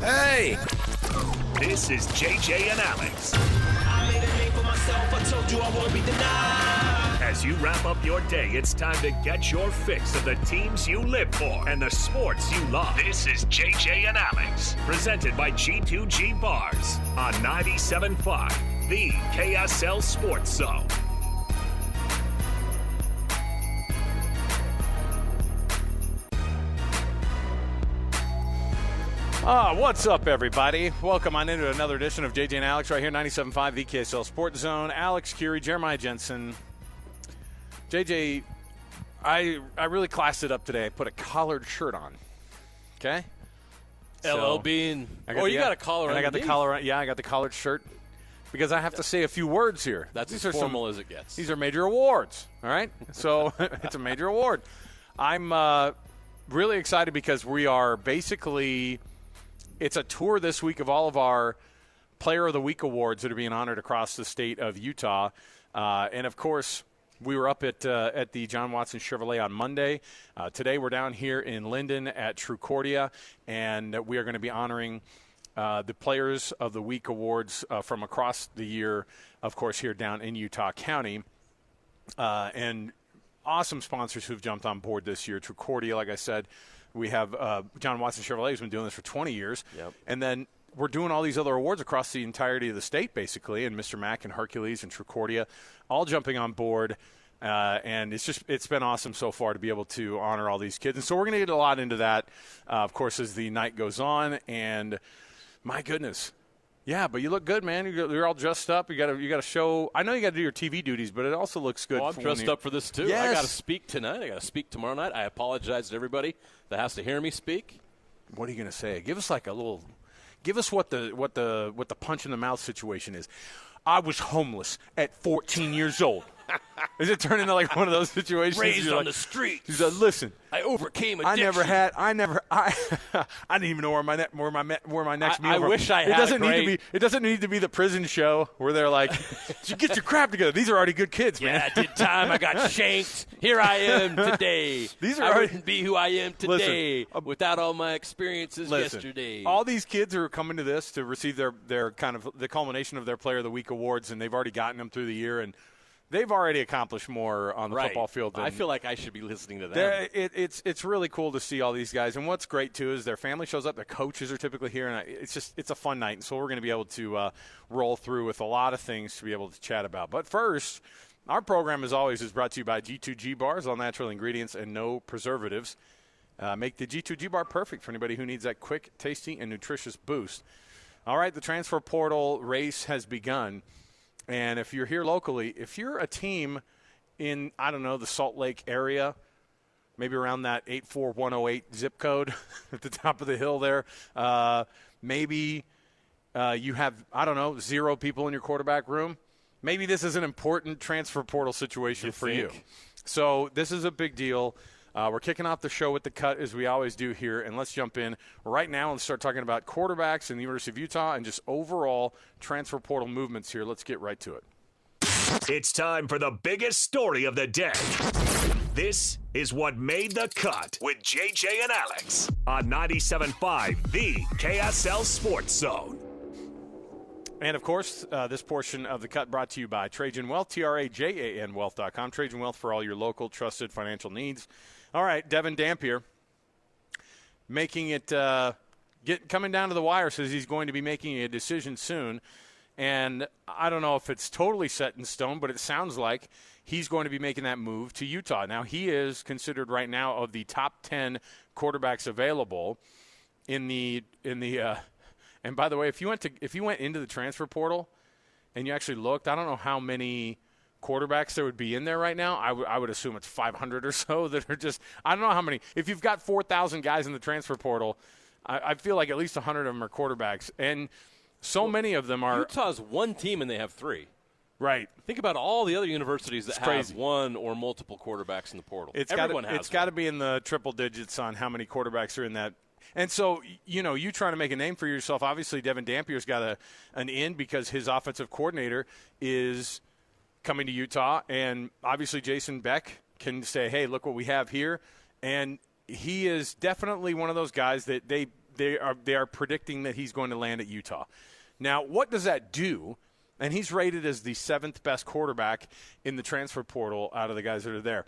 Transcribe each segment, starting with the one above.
Hey! This is JJ and Alex. I made a name for myself. I told you I won't be denied. As you wrap up your day, it's time to get your fix of the teams you live for and the sports you love. This is JJ and Alex, presented by G2G Bars on 97.5, the KSL Sports Zone. What's up, everybody? Welcome on into another edition of JJ and Alex right here, 97.5 the KSL Sports Zone. Alex, Kirry, Jeremiah Jensen. JJ, I really classed it up today. I put a collared shirt on. Okay? LLB and you got a collar. And I got the collar. Yeah, I got the collared shirt because I have to say a few words here. That's as formal as it gets. These are major awards. All right, so it's a major award. I'm really excited because we are basically. It's a tour this week of all of our Player of the Week awards that are being honored across the state of Utah, and of course. We were up at the John Watson Chevrolet on Monday. Today we're down here in Linden at Trucordia, and we are going to be honoring the Players of the Week awards from across the year, of course, here down in Utah County. And awesome sponsors who've jumped on board this year. Trucordia, like I said, we have John Watson Chevrolet who's been doing this for 20 years. Yep. And then we're doing all these other awards across the entirety of the state, basically, and Mr. Mack and Hercules and Trucordia all jumping on board. And it's been awesome so far to be able to honor all these kids. And so we're going to get a lot into that, of course, as the night goes on. And my goodness. Yeah, but you look good, man. You're all dressed up. You got to show. I know you got to do your TV duties, but it also looks good. Well, I'm dressed up for this too. Yes. I got to speak tonight. I got to speak tomorrow night. I apologize to everybody that has to hear me speak. What are you going to say? Give us like a little. Give us what the punch in the mouth situation is. I was homeless at 14 years old. Is it turning into like one of those situations? Raised on the street. He said, "Listen, I overcame addiction. I didn't even know where my next meal. I wish I had. It doesn't need to be the prison show where they're like, you get your crap together. These are already good kids, man. Yeah, I did time. I got shanked. Here I am today. I wouldn't be who I am today without all my experiences yesterday. All these kids are coming to this to receive their kind of the culmination of their Player of the Week awards, and they've already gotten them through the year and. They've already accomplished more on the football field than I feel like I should be listening to them. It's really cool to see all these guys. And what's great, too, is their family shows up. Their coaches are typically here. And it's a fun night. And so we're going to be able to roll through with a lot of things to be able to chat about. But first, our program, as always, is brought to you by G2G Bars, all natural ingredients and no preservatives. Make the G2G Bar perfect for anybody who needs that quick, tasty, and nutritious boost. All right, the transfer portal race has begun. And if you're here locally, if you're a team in, I don't know, the Salt Lake area, maybe around that 84108 zip code at the top of the hill there, maybe you have, I don't know, 0 people in your quarterback room. Maybe this is an important transfer portal situation for you. So this is a big deal. We're kicking off the show with the cut, as we always do here, and let's jump in right now and start talking about quarterbacks in the University of Utah and just overall transfer portal movements here. Let's get right to it. It's time for the biggest story of the day. This is what made the cut with JJ and Alex on 97.5, the KSL Sports Zone. And, of course, this portion of the cut brought to you by Trajan Wealth, TRAJAN Wealth.com. Trajan Wealth for all your local trusted financial needs. All right, Devin Dampier making it coming down to the wire, says he's going to be making a decision soon. And I don't know if it's totally set in stone, but it sounds like he's going to be making that move to Utah. Now, he is considered right now of the top 10 quarterbacks available in the and by the way, if you went into the transfer portal and you actually looked, I don't know how many quarterbacks there would be in there right now. I would assume it's 500 or so that are just – I don't know how many. If you've got 4,000 guys in the transfer portal, I feel like at least 100 of them are quarterbacks. And many of them are – Utah's one team and they have 3. Right. Think about all the other universities that have one or multiple quarterbacks in the portal. Everyone has. It's got to be in the triple digits on how many quarterbacks are in that. And so, you trying to make a name for yourself. Obviously, Devin Dampier's got an in because his offensive coordinator is coming to Utah. And obviously, Jason Beck can say, hey, look what we have here. And he is definitely one of those guys that they they are predicting that he's going to land at Utah. Now, what does that do? And he's rated as the 7th best quarterback in the transfer portal out of the guys that are there.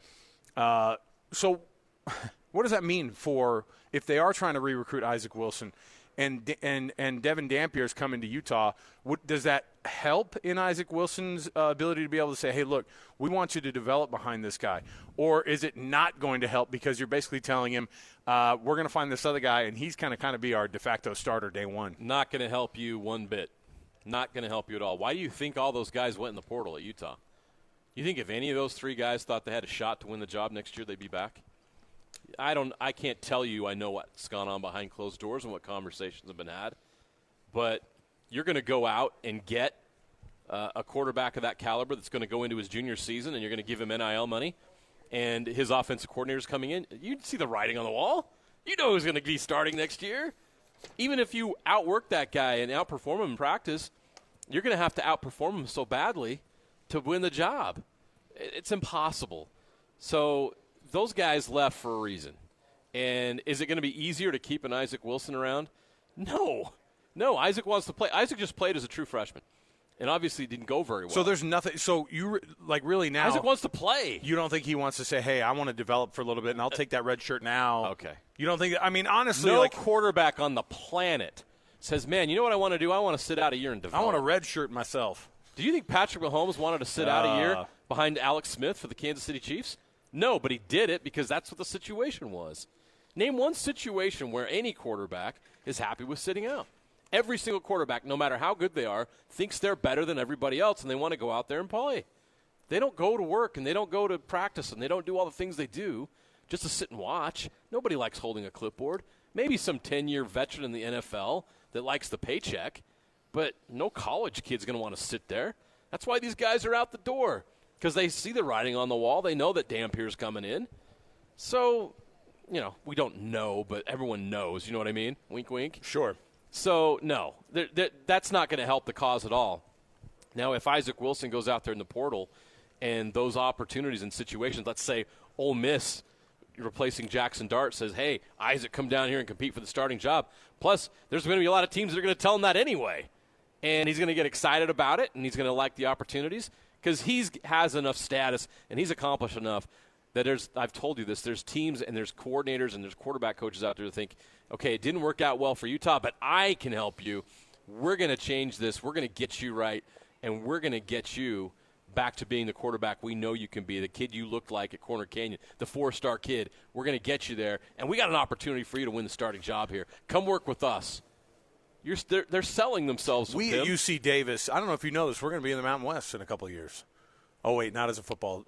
So what does that mean for if they are trying to re-recruit Isaac Wilson and Devin Dampier's coming to Utah? Does that help in Isaac Wilson's ability to be able to say, hey, look, we want you to develop behind this guy? Or is it not going to help because you're basically telling him we're going to find this other guy and he's going to kind of be our de facto starter day one? Not going to help you one bit. Not going to help you at all. Why do you think all those guys went in the portal at Utah? You think if any of those 3 guys thought they had a shot to win the job next year, they'd be back? I can't tell you I know what's gone on behind closed doors and what conversations have been had, but you're going to go out and get a quarterback of that caliber that's going to go into his junior season, and you're going to give him NIL money, and his offensive coordinator's coming in. You see the writing on the wall. You know who's going to be starting next year. Even if you outwork that guy and outperform him in practice, you're going to have to outperform him so badly to win the job. It's impossible. So those guys left for a reason. And is it going to be easier to keep an Isaac Wilson around? No. Isaac wants to play. Isaac just played as a true freshman. And obviously didn't go very well. So there's nothing. So you really now. Isaac wants to play. You don't think he wants to say, "Hey, I want to develop for a little bit, and I'll take that red shirt now." Okay. You don't think? I mean, honestly, no quarterback on the planet says, "Man, you know what I want to do? I want to sit out a year and develop." I want a red shirt myself. Do you think Patrick Mahomes wanted to sit out a year behind Alex Smith for the Kansas City Chiefs? No, but he did it because that's what the situation was. Name one situation where any quarterback is happy with sitting out. Every single quarterback, no matter how good they are, thinks they're better than everybody else, and they want to go out there and play. They don't go to work, and they don't go to practice, and they don't do all the things they do just to sit and watch. Nobody likes holding a clipboard. Maybe some 10-year veteran in the NFL that likes the paycheck, but no college kid's going to want to sit there. That's why these guys are out the door, because they see the writing on the wall. They know that Dampier's coming in. So, we don't know, but everyone knows. You know what I mean? Wink, wink. Sure. So, no, that's not going to help the cause at all. Now, if Isaac Wilson goes out there in the portal and those opportunities and situations, let's say Ole Miss replacing Jackson Dart says, hey, Isaac, come down here and compete for the starting job. Plus, there's going to be a lot of teams that are going to tell him that anyway. And he's going to get excited about it, and he's going to like the opportunities because he has enough status and he's accomplished enough that I've told you this, there's teams and there's coordinators and there's quarterback coaches out there that think, okay, it didn't work out well for Utah, but I can help you. We're going to change this. We're going to get you right, and we're going to get you back to being the quarterback we know you can be, the kid you looked like at Corner Canyon, the 4-star kid. We're going to get you there, and we got an opportunity for you to win the starting job here. Come work with us. They're selling themselves. We at UC Davis, I don't know if you know this, we're going to be in the Mountain West in a couple of years. Oh wait, not as a football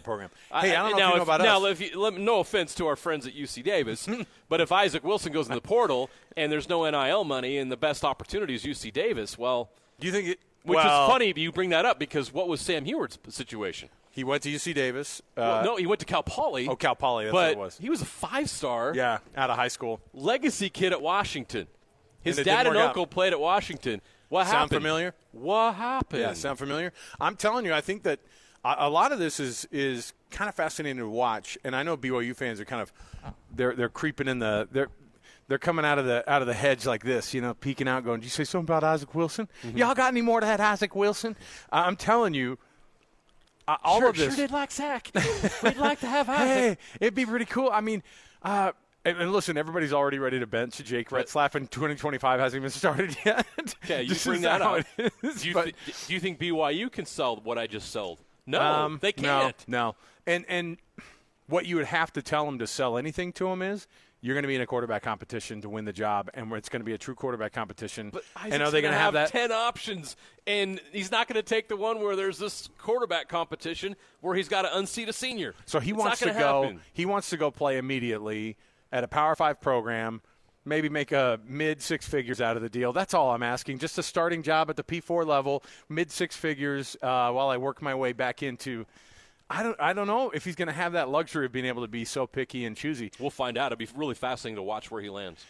program. Hey, I don't know if you know about us. No offense to our friends at UC Davis, but if Isaac Wilson goes in the portal and there's no NIL money and the best opportunity is UC Davis, well, do you think it? Which is funny you bring that up because what was Sam Heward's situation? He went to UC Davis. No, he went to Cal Poly. Oh, Cal Poly, that's what it was. He was a 5-star. Yeah, out of high school. Legacy kid at Washington. His dad and uncle played at Washington. What happened? Sound familiar? What happened? Yeah, sound familiar? I'm telling you, I think that a lot of this is kind of fascinating to watch, and I know BYU fans are kind of they're creeping in they're coming out of the hedge like this, peeking out, going, "Did you say something about Isaac Wilson? Mm-hmm. Y'all got any more to that Isaac Wilson?" I'm telling you, all of this. Sure did like Zach. We'd like to have Isaac. Hey, it'd be pretty cool. I mean. And listen, everybody's already ready to bench Jake Retzlaff, and 2025 hasn't even started yet. Okay, you bring that up. Do you think BYU can sell what I just sold? No, they can't. No. And what you would have to tell them to sell anything to them is you're going to be in a quarterback competition to win the job, and it's going to be a true quarterback competition. But and are they going to have that 10 options, and he's not going to take the one where there's this quarterback competition where he's got to unseat a senior. So he wants to go. Happen. He wants to go play immediately at a Power 5 program, maybe make a mid-six figures out of the deal. That's all I'm asking. Just a starting job at the P4 level, mid-six figures while I work my way back into I don't know if he's going to have that luxury of being able to be so picky and choosy. We'll find out. It'll be really fascinating to watch where he lands.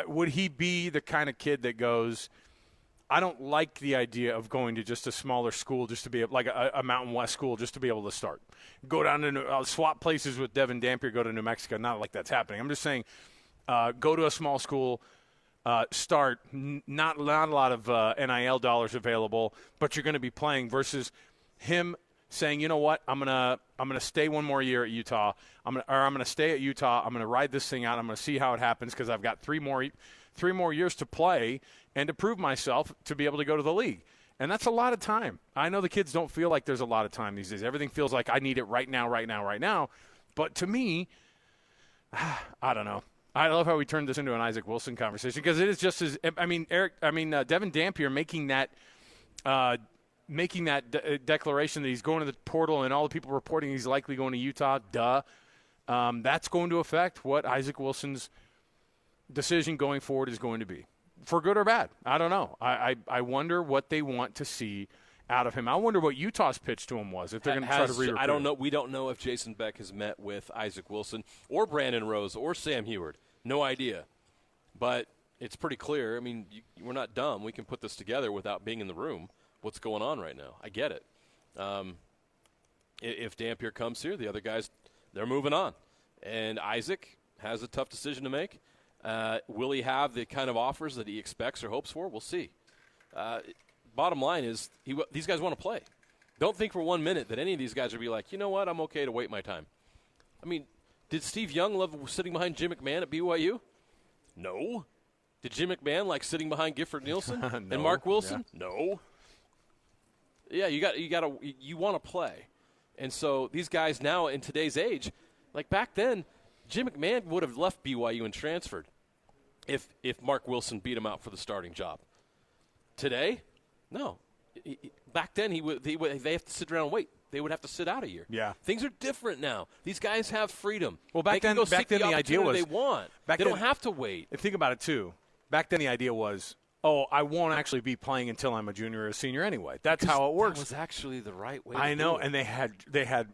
Would he be the kind of kid that goes, I don't like the idea of going to just a smaller school just to be like a Mountain West school just to be able to start. Go down to swap places with Devin Dampier, go to New Mexico. Not like that's happening. I'm just saying go to a small school, start, not a lot of NIL dollars available, but you're going to be playing, versus him saying, you know what, I'm gonna stay one more year at Utah. I'm gonna stay at Utah. I'm gonna ride this thing out. I'm gonna see how it happens, because I've got three more years to play and to prove myself to be able to go to the league. And that's a lot of time. I know the kids don't feel like there's a lot of time these days. Everything feels like I need it right now, right now, right now. But to me, I don't know. I love how we turned this into an Isaac Wilson conversation, because it is just as – Devin Dampier making that declaration that he's going to the portal and all the people reporting he's likely going to Utah, that's going to affect what Isaac Wilson's decision going forward is going to be. For good or bad, I don't know. I wonder what they want to see out of him. I wonder what Utah's pitch to him was, if they're going to try to re-recruit. I don't know. We don't know if Jason Beck has met with Isaac Wilson or Brandon Rose or Sam Heward. No idea. But it's pretty clear. I mean, we're not dumb. We can put this together without being in the room. What's going on right now? I get it. If Dampier comes here, the other guys, they're moving on. And Isaac has a tough decision to make. Will he have the kind of offers that he expects or hopes for? We'll see. Bottom line is these guys want to play. Don't think for 1 minute that any of these guys will be like, you know what, I'm okay to wait my time. I mean, did Steve Young love sitting behind Jim McMahon at BYU? No. Did Jim McMahon like sitting behind Gifford Nielsen No. and Mark Wilson? Yeah. No. Yeah, you want to play. And so these guys now in today's age, like back then, Jim McMahon would have left BYU and transferred if Mark Wilson beat him out for the starting job. Today, no. Back then, they have to sit around and wait. They would have to sit out a year. Yeah. Things are different now. These guys have freedom. Well, back then the idea was they want. They don't have to wait. And think about it too. Back then the idea was, I won't actually be playing until I'm a junior or a senior anyway. That's how it works. That was actually the right way. I know, do it. and they had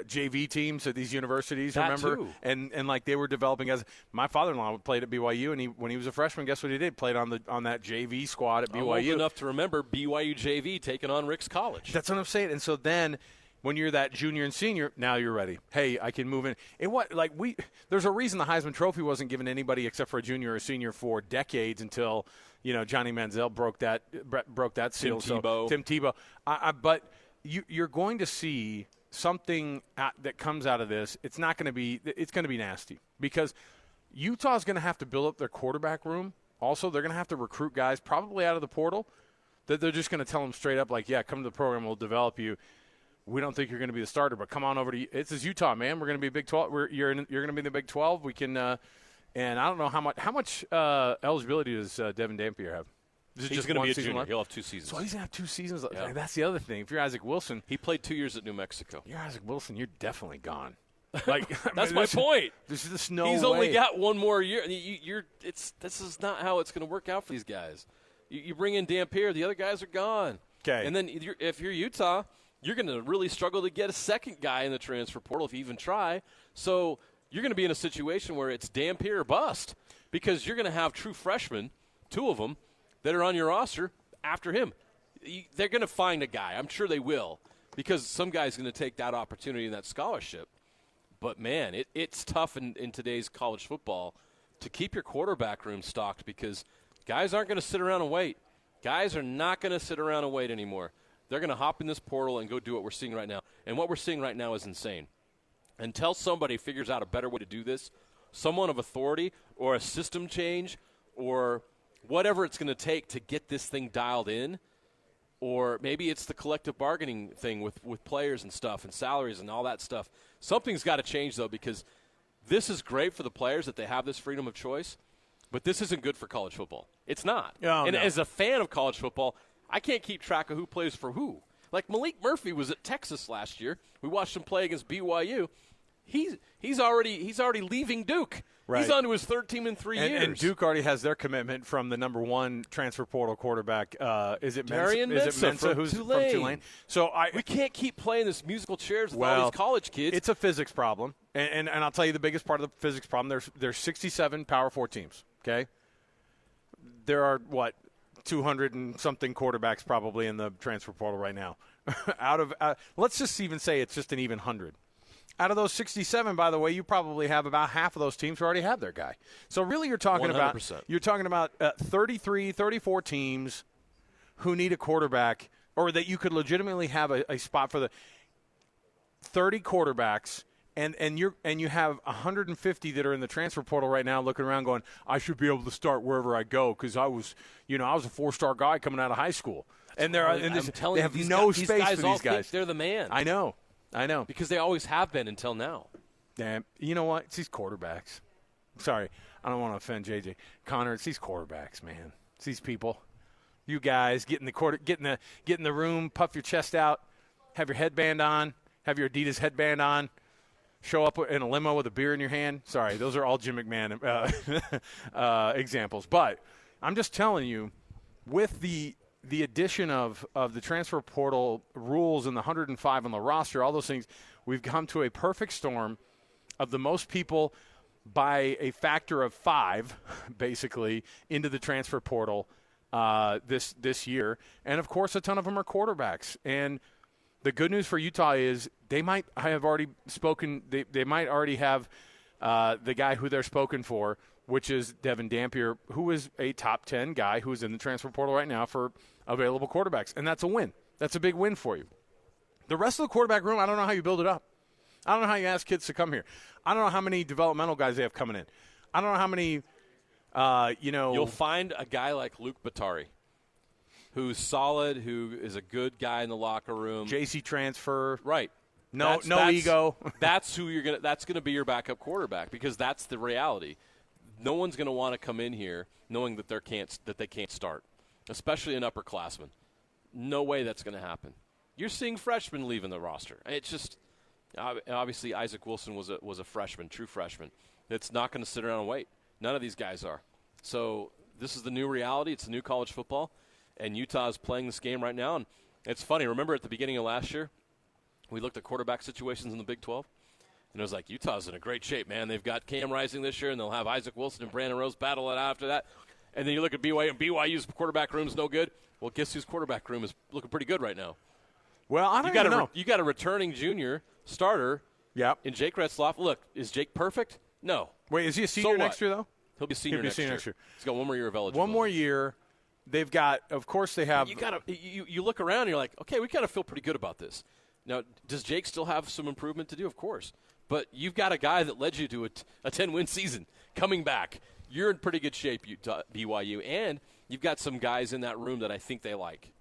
JV teams at these universities, that remember? Too. And like they were developing as my father-in-law played at BYU, and when he was a freshman, guess what he did? Played on that JV squad at BYU. I'm old enough to remember BYU JV taking on Rick's College. That's what I'm saying. And so then when you're that junior and senior, now you're ready. Hey, I can move in. There's a reason the Heisman Trophy wasn't given to anybody except for a junior or senior for decades until Johnny Manziel broke that seal. Tim Tebow. But you're going to see something that comes out of this. It's going to be nasty, because Utah's going to have to build up their quarterback room. Also, they're going to have to recruit guys probably out of the portal that they're just going to tell them straight up, like, yeah, come to the program, we'll develop you. We don't think you're going to be the starter, but come on over to – this is Utah, man. We're going to be Big 12. You're going to be in the Big 12. We can and I don't know how much eligibility does Devin Dampier have? He's going to be a junior. Left? He'll have 2 seasons. So he's going to have 2 seasons left. Yeah. That's the other thing. If you're Isaac Wilson – he played 2 years at New Mexico. You're Isaac Wilson, you're definitely gone. Like That's my point. There's just no way. He's only got 1 more year. This is not how it's going to work out for these guys. You bring in Dampier, the other guys are gone. Okay. And then if you're Utah – you're going to really struggle to get a second guy in the transfer portal if you even try. So you're going to be in a situation where it's Dampier or bust, because you're going to have true freshmen, 2 of them, that are on your roster after him. They're going to find a guy. I'm sure they will, because some guy's going to take that opportunity and that scholarship. But, man, it's tough in today's college football to keep your quarterback room stocked, because guys aren't going to sit around and wait. Guys are not going to sit around and wait anymore. They're going to hop in this portal and go do what we're seeing right now. And what we're seeing right now is insane. Until somebody figures out a better way to do this, someone of authority or a system change or whatever it's going to take to get this thing dialed in, or maybe it's the collective bargaining thing with players and stuff and salaries and all that stuff. Something's got to change, though, because this is great for the players that they have this freedom of choice, but this isn't good for college football. It's not. As a fan of college football, I can't keep track of who plays for who. Like Malik Murphy was at Texas last year. We watched him play against BYU. He's already leaving Duke. Right. He's on to his third team in 3 years. And Duke already has their commitment from the number 1 transfer portal quarterback. Is it Mensa who's from Tulane? So we can't keep playing this musical chairs with all these college kids. It's a physics problem, and I'll tell you the biggest part of the physics problem. There's 67 Power 4 teams. Okay, there are 200 and something quarterbacks probably in the transfer portal right now. Let's just even say it's just an even 100. Out of those 67, by the way, you probably have about half of those teams who already have their guy. So really you're talking 100%. about 33, 34 teams who need a quarterback, or that you could legitimately have a spot for the 30 quarterbacks, and you have 150 that are in the transfer portal right now looking around going, I should be able to start wherever I go because I was a 4-star guy coming out of high school. And they have no space for these guys. They're the man. I know. Because they always have been until now. Damn. You know what? It's these quarterbacks. Sorry, I don't want to offend JJ. Connor, it's these quarterbacks, man. It's these people. You guys get in the room, puff your chest out, have your headband on, have your Adidas headband on, show up in a limo with a beer in your hand. Sorry, those are all Jim McMahon examples. But I'm just telling you, with the addition of the transfer portal rules and the 105 on the roster, all those things, we've come to a perfect storm of the most people by a factor of 5, basically, into the transfer portal this year. And, of course, a ton of them are quarterbacks. And the good news for Utah is they might have already spoken – they might already have the guy who they're spoken for, which is Devin Dampier, who is a top 10 guy who is in the transfer portal right now for available quarterbacks. And that's a win. That's a big win for you. The rest of the quarterback room, I don't know how you build it up. I don't know how you ask kids to come here. I don't know how many developmental guys they have coming in. I don't know how many, You'll find a guy like Luke Batari, who's solid, who is a good guy in the locker room. JC transfer. Right. No ego. That's who that's going to be your backup quarterback, because that's the reality. No one's going to want to come in here knowing that they can't start, especially an upperclassman. No way that's going to happen. You're seeing freshmen leaving the roster. It's just obviously Isaac Wilson was a freshman, true freshman. That's not going to sit around and wait. None of these guys are. So this is the new reality. It's the new college football, and Utah is playing this game right now. And it's funny. Remember at the beginning of last year, we looked at quarterback situations in the Big 12, and it was like, Utah's in a great shape, man. They've got Cam Rising this year, and they'll have Isaac Wilson and Brandon Rose battle it out after that. And then you look at BYU, and BYU's quarterback room's no good. Well, guess whose quarterback room is looking pretty good right now? Well, I don't know. You got a returning junior starter in Jake Retzloff. Look, is Jake perfect? No. Wait, is he a senior next year, though? He'll be a senior next year. He's got one more year of eligibility. One more year. They've got, of course, they have. You look around and you're like, okay, we kind of feel pretty good about this. Now, does Jake still have some improvement to do? Of course. But you've got a guy that led you to a 10-win season coming back. You're in pretty good shape, BYU, and you've got some guys in that room that I think they like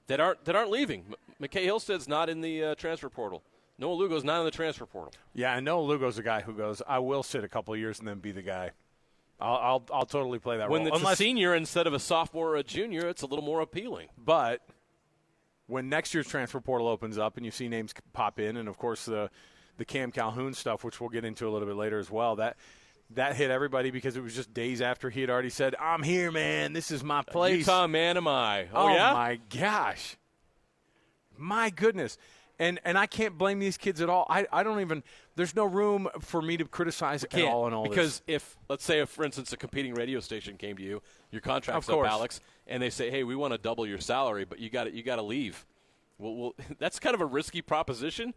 that aren't leaving. McKay Hillstead's not in the transfer portal. Noah Lugo's not in the transfer portal. Yeah, and Noah Lugo's a guy who goes, I will sit a couple of years and then be the guy. I'll totally play that role. When it's a senior instead of a sophomore or a junior, it's a little more appealing. But when next year's transfer portal opens up and you see names pop in, and, of course, the Cam Calhoun stuff, which we'll get into a little bit later as well, that hit everybody because it was just days after he had already said, I'm here, man. This is my place. Utah man am I. Oh yeah? My gosh. My goodness. And I can't blame these kids at all. I don't even – there's no room for me to criticize at all in all because this. Let's say, for instance, a competing radio station came to you, your contract's up, Alex, and they say, hey, we want to double your salary, but you got to leave. Well, that's kind of a risky proposition.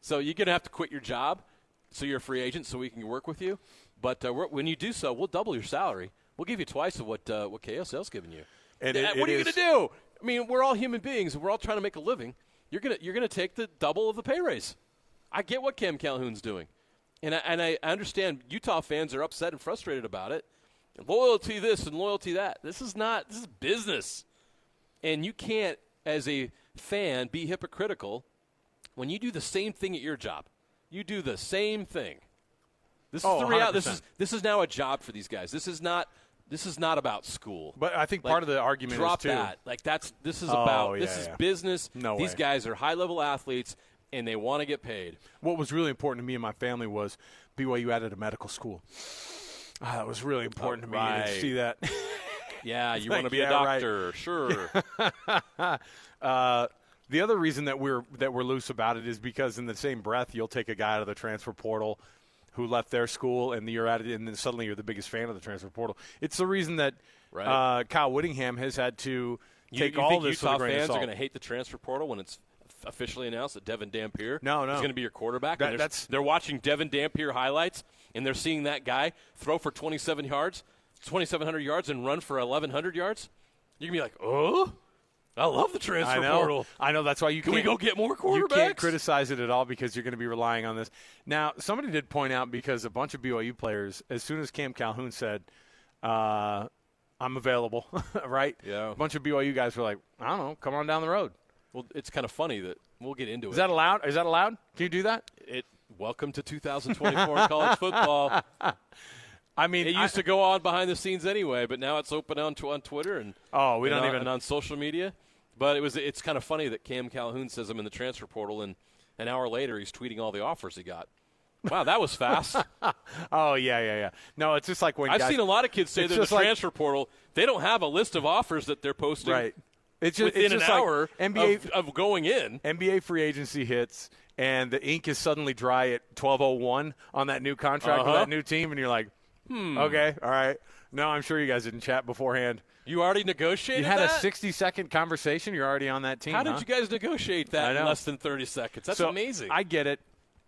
So you're going to have to quit your job so you're a free agent so we can work with you. But when you do so, we'll double your salary. We'll give you twice of what KSL's giving you. And what are you going to do? I mean, we're all human beings, and we're all trying to make a living. You're gonna take the double of the pay raise. I get what Cam Calhoun's doing, and I understand Utah fans are upset and frustrated about it. Loyalty this and loyalty that. This is business, and you can't, as a fan, be hypocritical when you do the same thing at your job. You do the same thing. This is the reality. This is now a job for these guys. This is not about school. But I think part of the argument is too. Drop that. This is business. No These guys are high-level athletes, and they want to get paid. What was really important to me and my family was BYU added a medical school. That was really important to me. Right. You see that? Yeah, you want to be a doctor. Right. Sure. The other reason that we're loose about it is because in the same breath, you'll take a guy out of the transfer portal who left their school, and you're at it, and then suddenly you're the biggest fan of the transfer portal. It's the reason that Kyle Whittingham has had to take all this Utah with a grain of fans salt. are going to hate the transfer portal when it's officially announced that Devin Dampier is No. going to be your quarterback? They're watching Devin Dampier highlights, and they're seeing that guy throw for 2,700 yards and run for 1,100 yards? You're going to be like, oh, I love the transfer portal. I know. That's why Can we go get more quarterbacks? You can't criticize it at all because you're going to be relying on this. Now, somebody did point out, because a bunch of BYU players, as soon as Cam Calhoun said, I'm available, right? Yeah. A bunch of BYU guys were like, I don't know, come on down the road. Well, it's kind of funny that we'll get into it. Is that allowed? Can you do that? Welcome to 2024 college football. I mean, it used to go on behind the scenes anyway, but now it's open on Twitter and on social media. But it's kind of funny that Cam Calhoun says I'm in the transfer portal, and an hour later he's tweeting all the offers he got. Wow, that was fast. Oh yeah. No, it's just like when I've seen a lot of kids say they're in the transfer portal. They don't have a list of offers that they're posting. Right. It's just, within it's an just hour of going in. NBA free agency hits, and the ink is suddenly dry at 12:01 on that new contract with that new team, and you're like, okay, all right. No, I'm sure you guys didn't chat beforehand. You already negotiated that? You had that? a 60-second conversation. You're already on that team. How did you guys negotiate that in less than 30 seconds? That's amazing. I get it.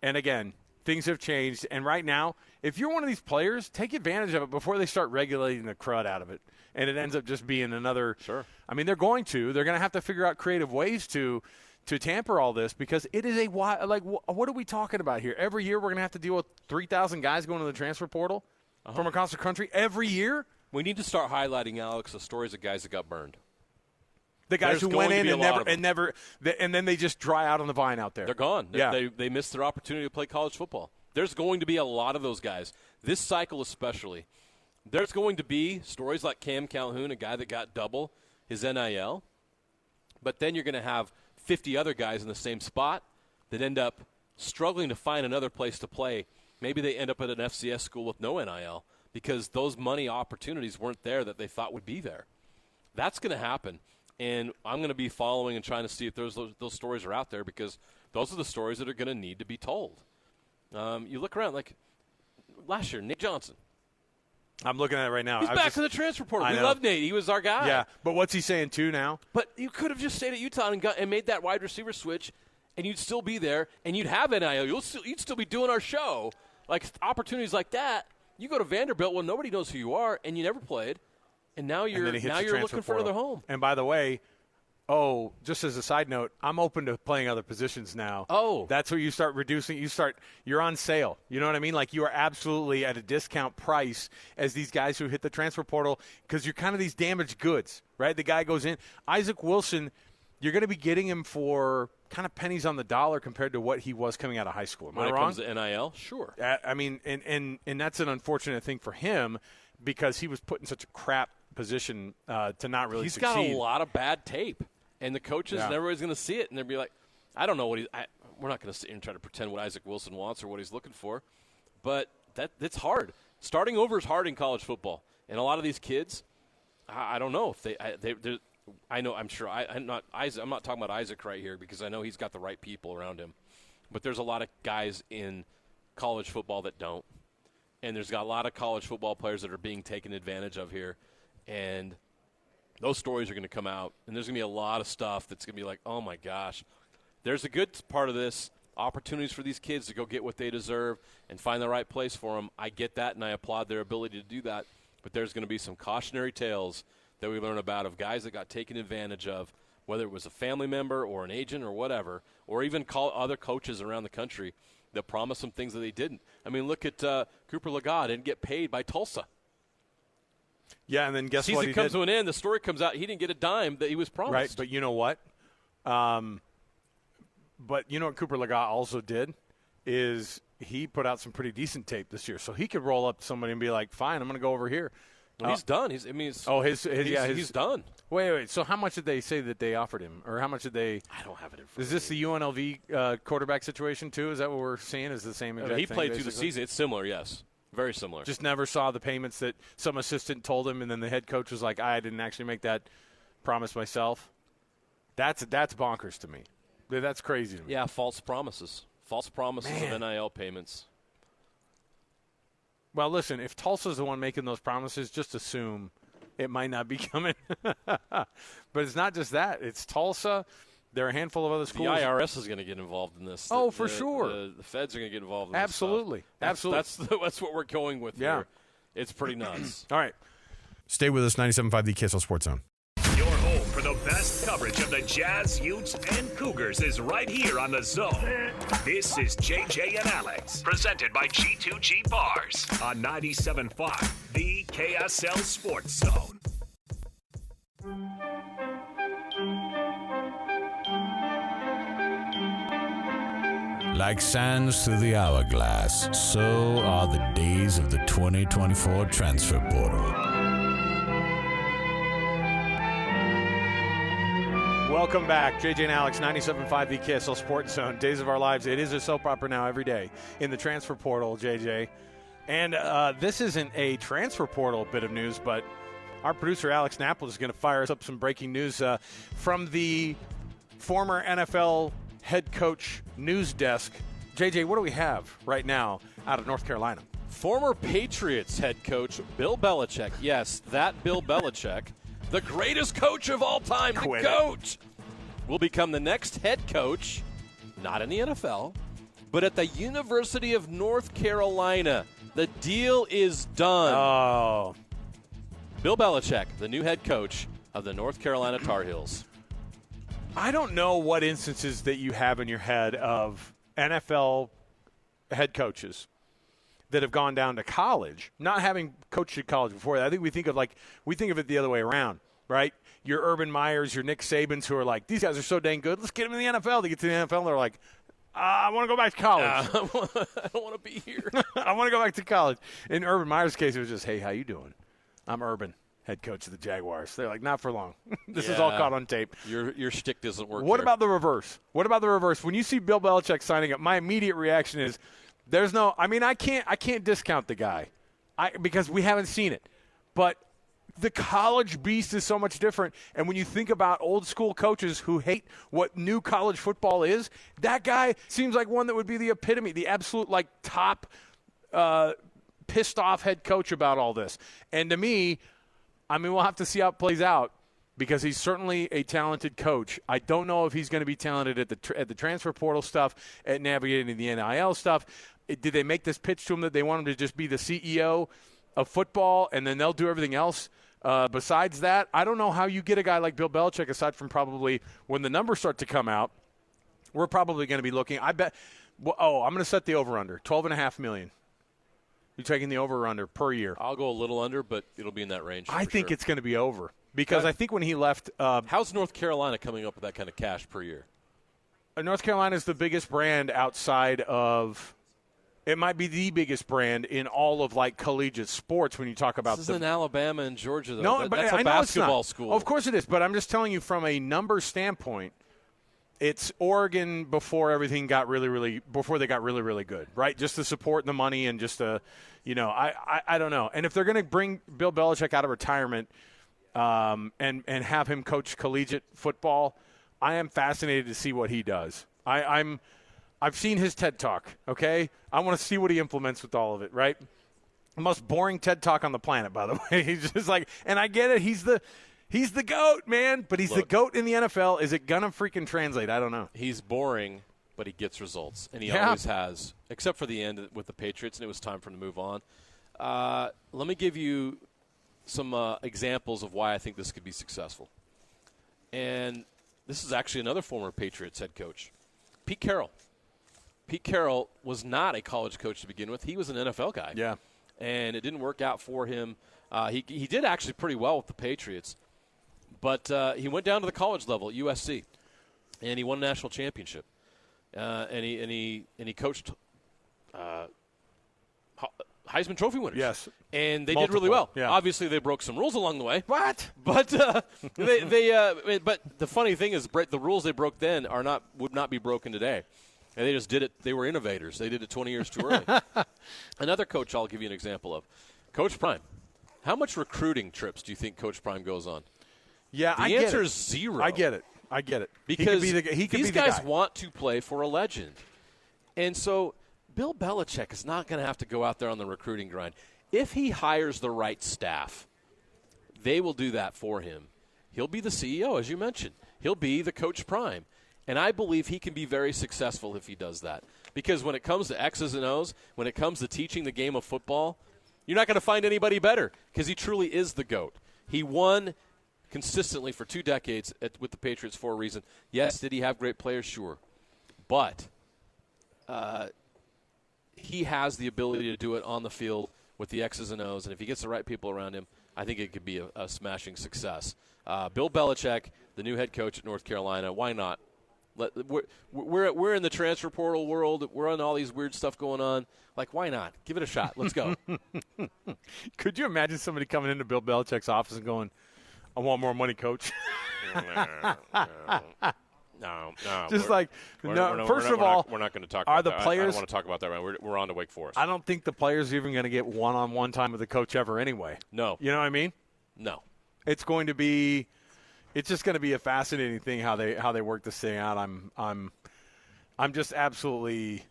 And, again, things have changed. And right now, if you're one of these players, take advantage of it before they start regulating the crud out of it. And it ends up just being another – Sure. I mean, they're going to. They're going to have to figure out creative ways to tamper all this, because it is what are we talking about here? Every year we're going to have to deal with 3,000 guys going to the transfer portal from across the country every year? We need to start highlighting, Alex, the stories of guys that got burned. The guys who went in and then they just dry out on the vine out there. They're gone. Yeah. They missed their opportunity to play college football. There's going to be a lot of those guys. This cycle especially. There's going to be stories like Cam Calhoun, a guy that got double his NIL. But then you're going to have 50 other guys in the same spot that end up struggling to find another place to play. Maybe they end up at an FCS school with no NIL because those money opportunities weren't there that they thought would be there. That's going to happen. And I'm going to be following and trying to see if those stories are out there, because those are the stories that are going to need to be told. You look around, like last year, Nate Johnson. I'm looking at it right now. He's back to the transfer portal. We love Nate. He was our guy. Yeah, but what's he saying too now? But you could have just stayed at Utah and made that wide receiver switch, and you'd still be there, and you'd have NIL. You'd still be doing our show. Like opportunities like that. You go to Vanderbilt, well, nobody knows who you are, and you never played, and now you're looking for another home. And by the way, just as a side note, I'm open to playing other positions now. Oh. That's where you start reducing. You're on sale. You know what I mean? Like, you are absolutely at a discount price as these guys who hit the transfer portal, because you're kind of these damaged goods, right? The guy goes in. Isaac Wilson, you're going to be getting him for kind of pennies on the dollar compared to what he was coming out of high school. Am I wrong? When it comes to NIL, sure. I mean, and that's an unfortunate thing for him, because he was put in such a crap position to not really succeed. He's got a lot of bad tape. And the coaches and everybody's going to see it, and they'll be like, I don't know what we're not going to sit here and try to pretend what Isaac Wilson wants or what he's looking for. But that's hard. Starting over is hard in college football. And a lot of these kids, I don't know if I'm not talking about Isaac right here, because I know he's got the right people around him. But there's a lot of guys in college football that don't. And there's got a lot of college football players that are being taken advantage of here. And those stories are going to come out, and there's going to be a lot of stuff that's going to be like, oh, my gosh. There's a good part of this, opportunities for these kids to go get what they deserve and find the right place for them. I get that, and I applaud their ability to do that. But there's going to be some cautionary tales that we learn about of guys that got taken advantage of, whether it was a family member or an agent or whatever, or even other coaches around the country that promised some things that they didn't. I mean, look at Cooper Legas didn't get paid by Tulsa. Yeah, and then guess what he did? Season comes to an end, the story comes out, he didn't get a dime that he was promised. Right, but you know what? But you know what Cooper Legas also did is he put out some pretty decent tape this year. So he could roll up to somebody and be like, fine, I'm going to go over here. Well, he's done. He's done. Wait. So how much did they say that they offered him? Or how much did they – I don't have it in front of me. Is this the UNLV quarterback situation too? Is that what we're seeing? Is the same exact thing? He played basically? through the season. It's similar, yes. Very similar. Just never saw the payments that some assistant told him, and then the head coach was like, I didn't actually make that promise myself. That's bonkers to me. That's crazy to me. Yeah, false promises. False promises of NIL payments. Well, listen, if Tulsa's the one making those promises, just assume it might not be coming. But it's not just that. It's Tulsa. There are a handful of other The schools. IRS is going to get involved in this. Oh, for sure. The feds are going to get involved in Absolutely. this stuff. Absolutely. That's what we're going with here. It's pretty nuts. All right. Stay with us, 97.5 The KSL Sports Zone. Your home for the best coverage of the Jazz, Utes, and Cougars is right here on The Zone. This is JJ and Alex, presented by G2G Bars on 97.5, the KSL Sports Zone. Like sands through the hourglass, so are the days of the 2024 transfer portal. Welcome back. JJ and Alex, 97.5 The KSL Sports Zone. Days of our lives. It is a soap opera now every day in the transfer portal, JJ. And this isn't a transfer portal bit of news, but our producer, Alex Napple, is going to fire us up some breaking news from the former NFL head coach news desk. JJ, what do we have right now out of North Carolina? Former Patriots head coach Bill Belichick. Yes, that Bill Belichick, the greatest coach of all time, the GOAT, will become the next head coach, not in the NFL, but at the University of North Carolina. The deal is done. Oh. Bill Belichick, the new head coach of the North Carolina Tar Heels. I don't know what instances that you have in your head of NFL head coaches that have gone down to college, not having coached at college before. I think we think of it the other way around, right? Your Urban Meyers, your Nick Sabans, who are like, these guys are so dang good. Let's get them in the NFL. They get to the NFL, and they're like, I want to go back to college. I don't want to be here. I want to go back to college. In Urban Meyer's case, it was just, hey, how you doing? I'm Urban, head coach of the Jaguars. They're like, not for long. This is all caught on tape. Your shtick doesn't work. What there. about the reverse? What about the reverse? When you see Bill Belichick signing up, my immediate reaction is, there's no. I mean, I can't discount the guy, because we haven't seen it. But the college beast is so much different. And when you think about old school coaches who hate what new college football is, that guy seems like one that would be the epitome, the absolute top pissed off head coach about all this. And to me, I mean, we'll have to see how it plays out, because he's certainly a talented coach. I don't know if he's going to be talented at the transfer portal stuff, at navigating the NIL stuff. Did they make this pitch to him that they want him to just be the CEO of football and then they'll do everything else? Besides that, I don't know how you get a guy like Bill Belichick, aside from probably when the numbers start to come out, we're probably going to be looking. I bet. I'm going to set the over/under, $12.5 million. You taking the over/under per year? I'll go a little under, but it'll be in that range. I think it's going to be over, because I think when he left, how's North Carolina coming up with that kind of cash per year? North Carolina is the biggest brand outside of. It might be the biggest brand in all of collegiate sports when you talk about. This isn't Alabama and Georgia, though. No, but that's a I know basketball it's not. school. Of course it is, but I'm just telling you from a number standpoint, it's Oregon before everything got before they got really, really good, right? Just the support and the money and just I don't know. And if they're going to bring Bill Belichick out of retirement and have him coach collegiate football, I am fascinated to see what he does. I've seen his TED Talk, okay? I want to see what he implements with all of it, right? The most boring TED Talk on the planet, by the way. He's just and I get it. He's the GOAT, man, but he's the GOAT in the NFL. Is it going to freaking translate? I don't know. He's boring, but he gets results, and he Yeah. always has, except for the end with the Patriots, and it was time for him to move on. Let me give you some examples of why I think this could be successful. And this is actually another former Patriots head coach, Pete Carroll. Pete Carroll was not a college coach to begin with. He was an NFL guy. Yeah. And it didn't work out for him. He did actually pretty well with the Patriots, but he went down to the college level at USC, and he won a national championship. And he coached Heisman Trophy winners. Yes. And they Multiple. did really well. Yeah. Obviously, they broke some rules along the way. What? But but the funny thing is, the rules they broke then would not be broken today. And they just did it. They were innovators. They did it 20 years too early. Another coach I'll give you an example of, Coach Prime. How much recruiting trips do you think Coach Prime goes on? Yeah, the answer is zero. I get it. Because these guys want to play for a legend. And so Bill Belichick is not going to have to go out there on the recruiting grind. If he hires the right staff, they will do that for him. He'll be the CEO, as you mentioned. He'll be the Coach Prime. And I believe he can be very successful if he does that. Because when it comes to X's and O's, when it comes to teaching the game of football, you're not going to find anybody better because he truly is the GOAT. He won consistently for 2 decades with the Patriots for a reason. Yes, did he have great players? Sure. But he has the ability to do it on the field with the X's and O's, and if he gets the right people around him, I think it could be a smashing success. Bill Belichick, the new head coach at North Carolina, why not? We're in the transfer portal world. We're on all these weird stuff going on. Like, why not? Give it a shot. Let's go. Could you imagine somebody coming into Bill Belichick's office and going, I want more money, coach? No. Just like, first of all, we're not going to talk are about the that. players, I don't want to talk about that right. We're on to Wake Forest. I don't think the players are even going to get one-on-one time with the coach ever anyway. No. You know what I mean? No. It's just going to be a fascinating thing how they work this thing out. I'm just absolutely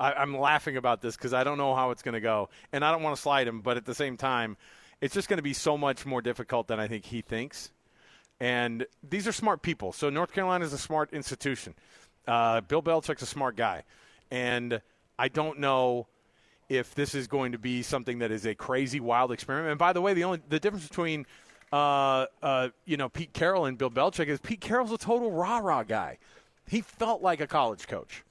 I'm laughing about this because I don't know how it's going to go, and I don't want to slide him, but at the same time, it's just going to be so much more difficult than I think he thinks. And these are smart people. So North Carolina is a smart institution. Bill Belichick's a smart guy, and I don't know if this is going to be something that is a crazy, wild experiment. And by the way, the difference between Pete Carroll and Bill Belichick is Pete Carroll's a total rah-rah guy. He felt like a college coach.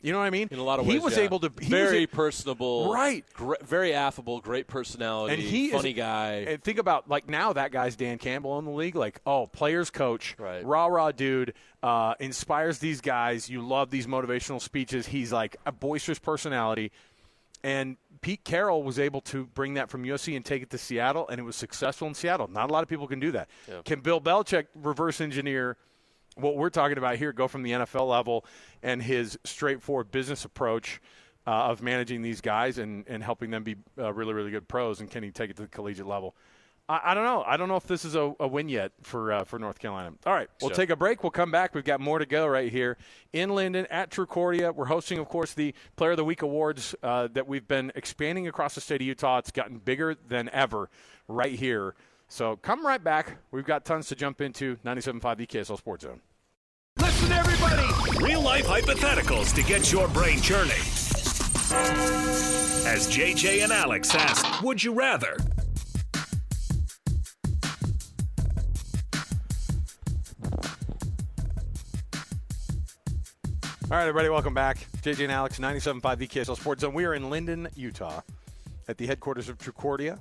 You know what I mean? In a lot of ways, he was able to very personable, right? Very affable, great personality, and he funny guy. And think about like now that guy's Dan Campbell in the league. Like, players coach, right. Rah dude, inspires these guys. You love these motivational speeches. He's like a boisterous personality, and Pete Carroll was able to bring that from USC and take it to Seattle, and it was successful in Seattle. Not a lot of people can do that. Yeah. Can Bill Belichick reverse engineer what we're talking about here, go from the NFL level and his straightforward business approach of managing these guys and helping them be really, really good pros, and can he take it to the collegiate level? I don't know. I don't know if this is a win yet for North Carolina. All right, we'll take a break. We'll come back. We've got more to go right here in Linden at Trucordia. We're hosting, of course, the Player of the Week Awards that we've been expanding across the state of Utah. It's gotten bigger than ever right here. So come right back. We've got tons to jump into. 97.5 the KSL Sports Zone. Listen, everybody. Real-life hypotheticals to get your brain churning. As JJ and Alex ask, would you rather? All right, everybody, welcome back. JJ and Alex, 97.5 the KSL Sports Zone. We are in Linden, Utah, at the headquarters of Trucordia.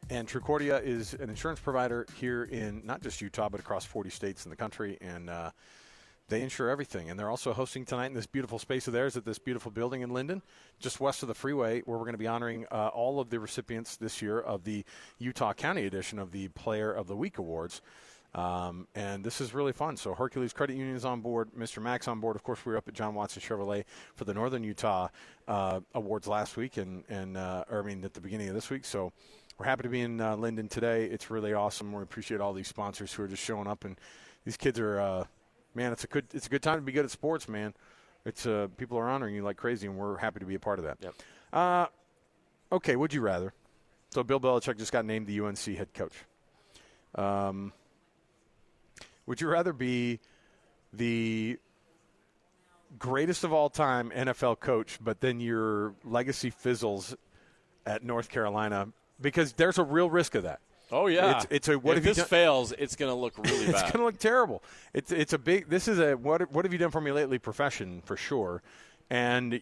And Trucordia is an insurance provider here in not just Utah, but across 40 states in the country. And they insure everything. And they're also hosting tonight in this beautiful space of theirs at this beautiful building in Linden, just west of the freeway, where we're going to be honoring all of the recipients this year of the Utah County edition of the Player of the Week Awards. And this is really fun. So Hercules Credit Union is on board, Mr. Max on board. Of course, we were up at John Watson Chevrolet for the Northern Utah Awards last week, at the beginning of this week. So we're happy to be in Linden today. It's really awesome. We appreciate all these sponsors who are just showing up, and these kids are, it's a good time to be good at sports, man. It's people are honoring you like crazy, and we're happy to be a part of that. Yep. Okay, would you rather? So Bill Belichick just got named the UNC head coach. Would you rather be the greatest of all time NFL coach, but then your legacy fizzles at North Carolina? Because there's a real risk of that. Oh yeah, it's a what if have this you done? fails, it's going to look really bad. It's going to look terrible. It's a big. This is a what have you done for me lately profession for sure. And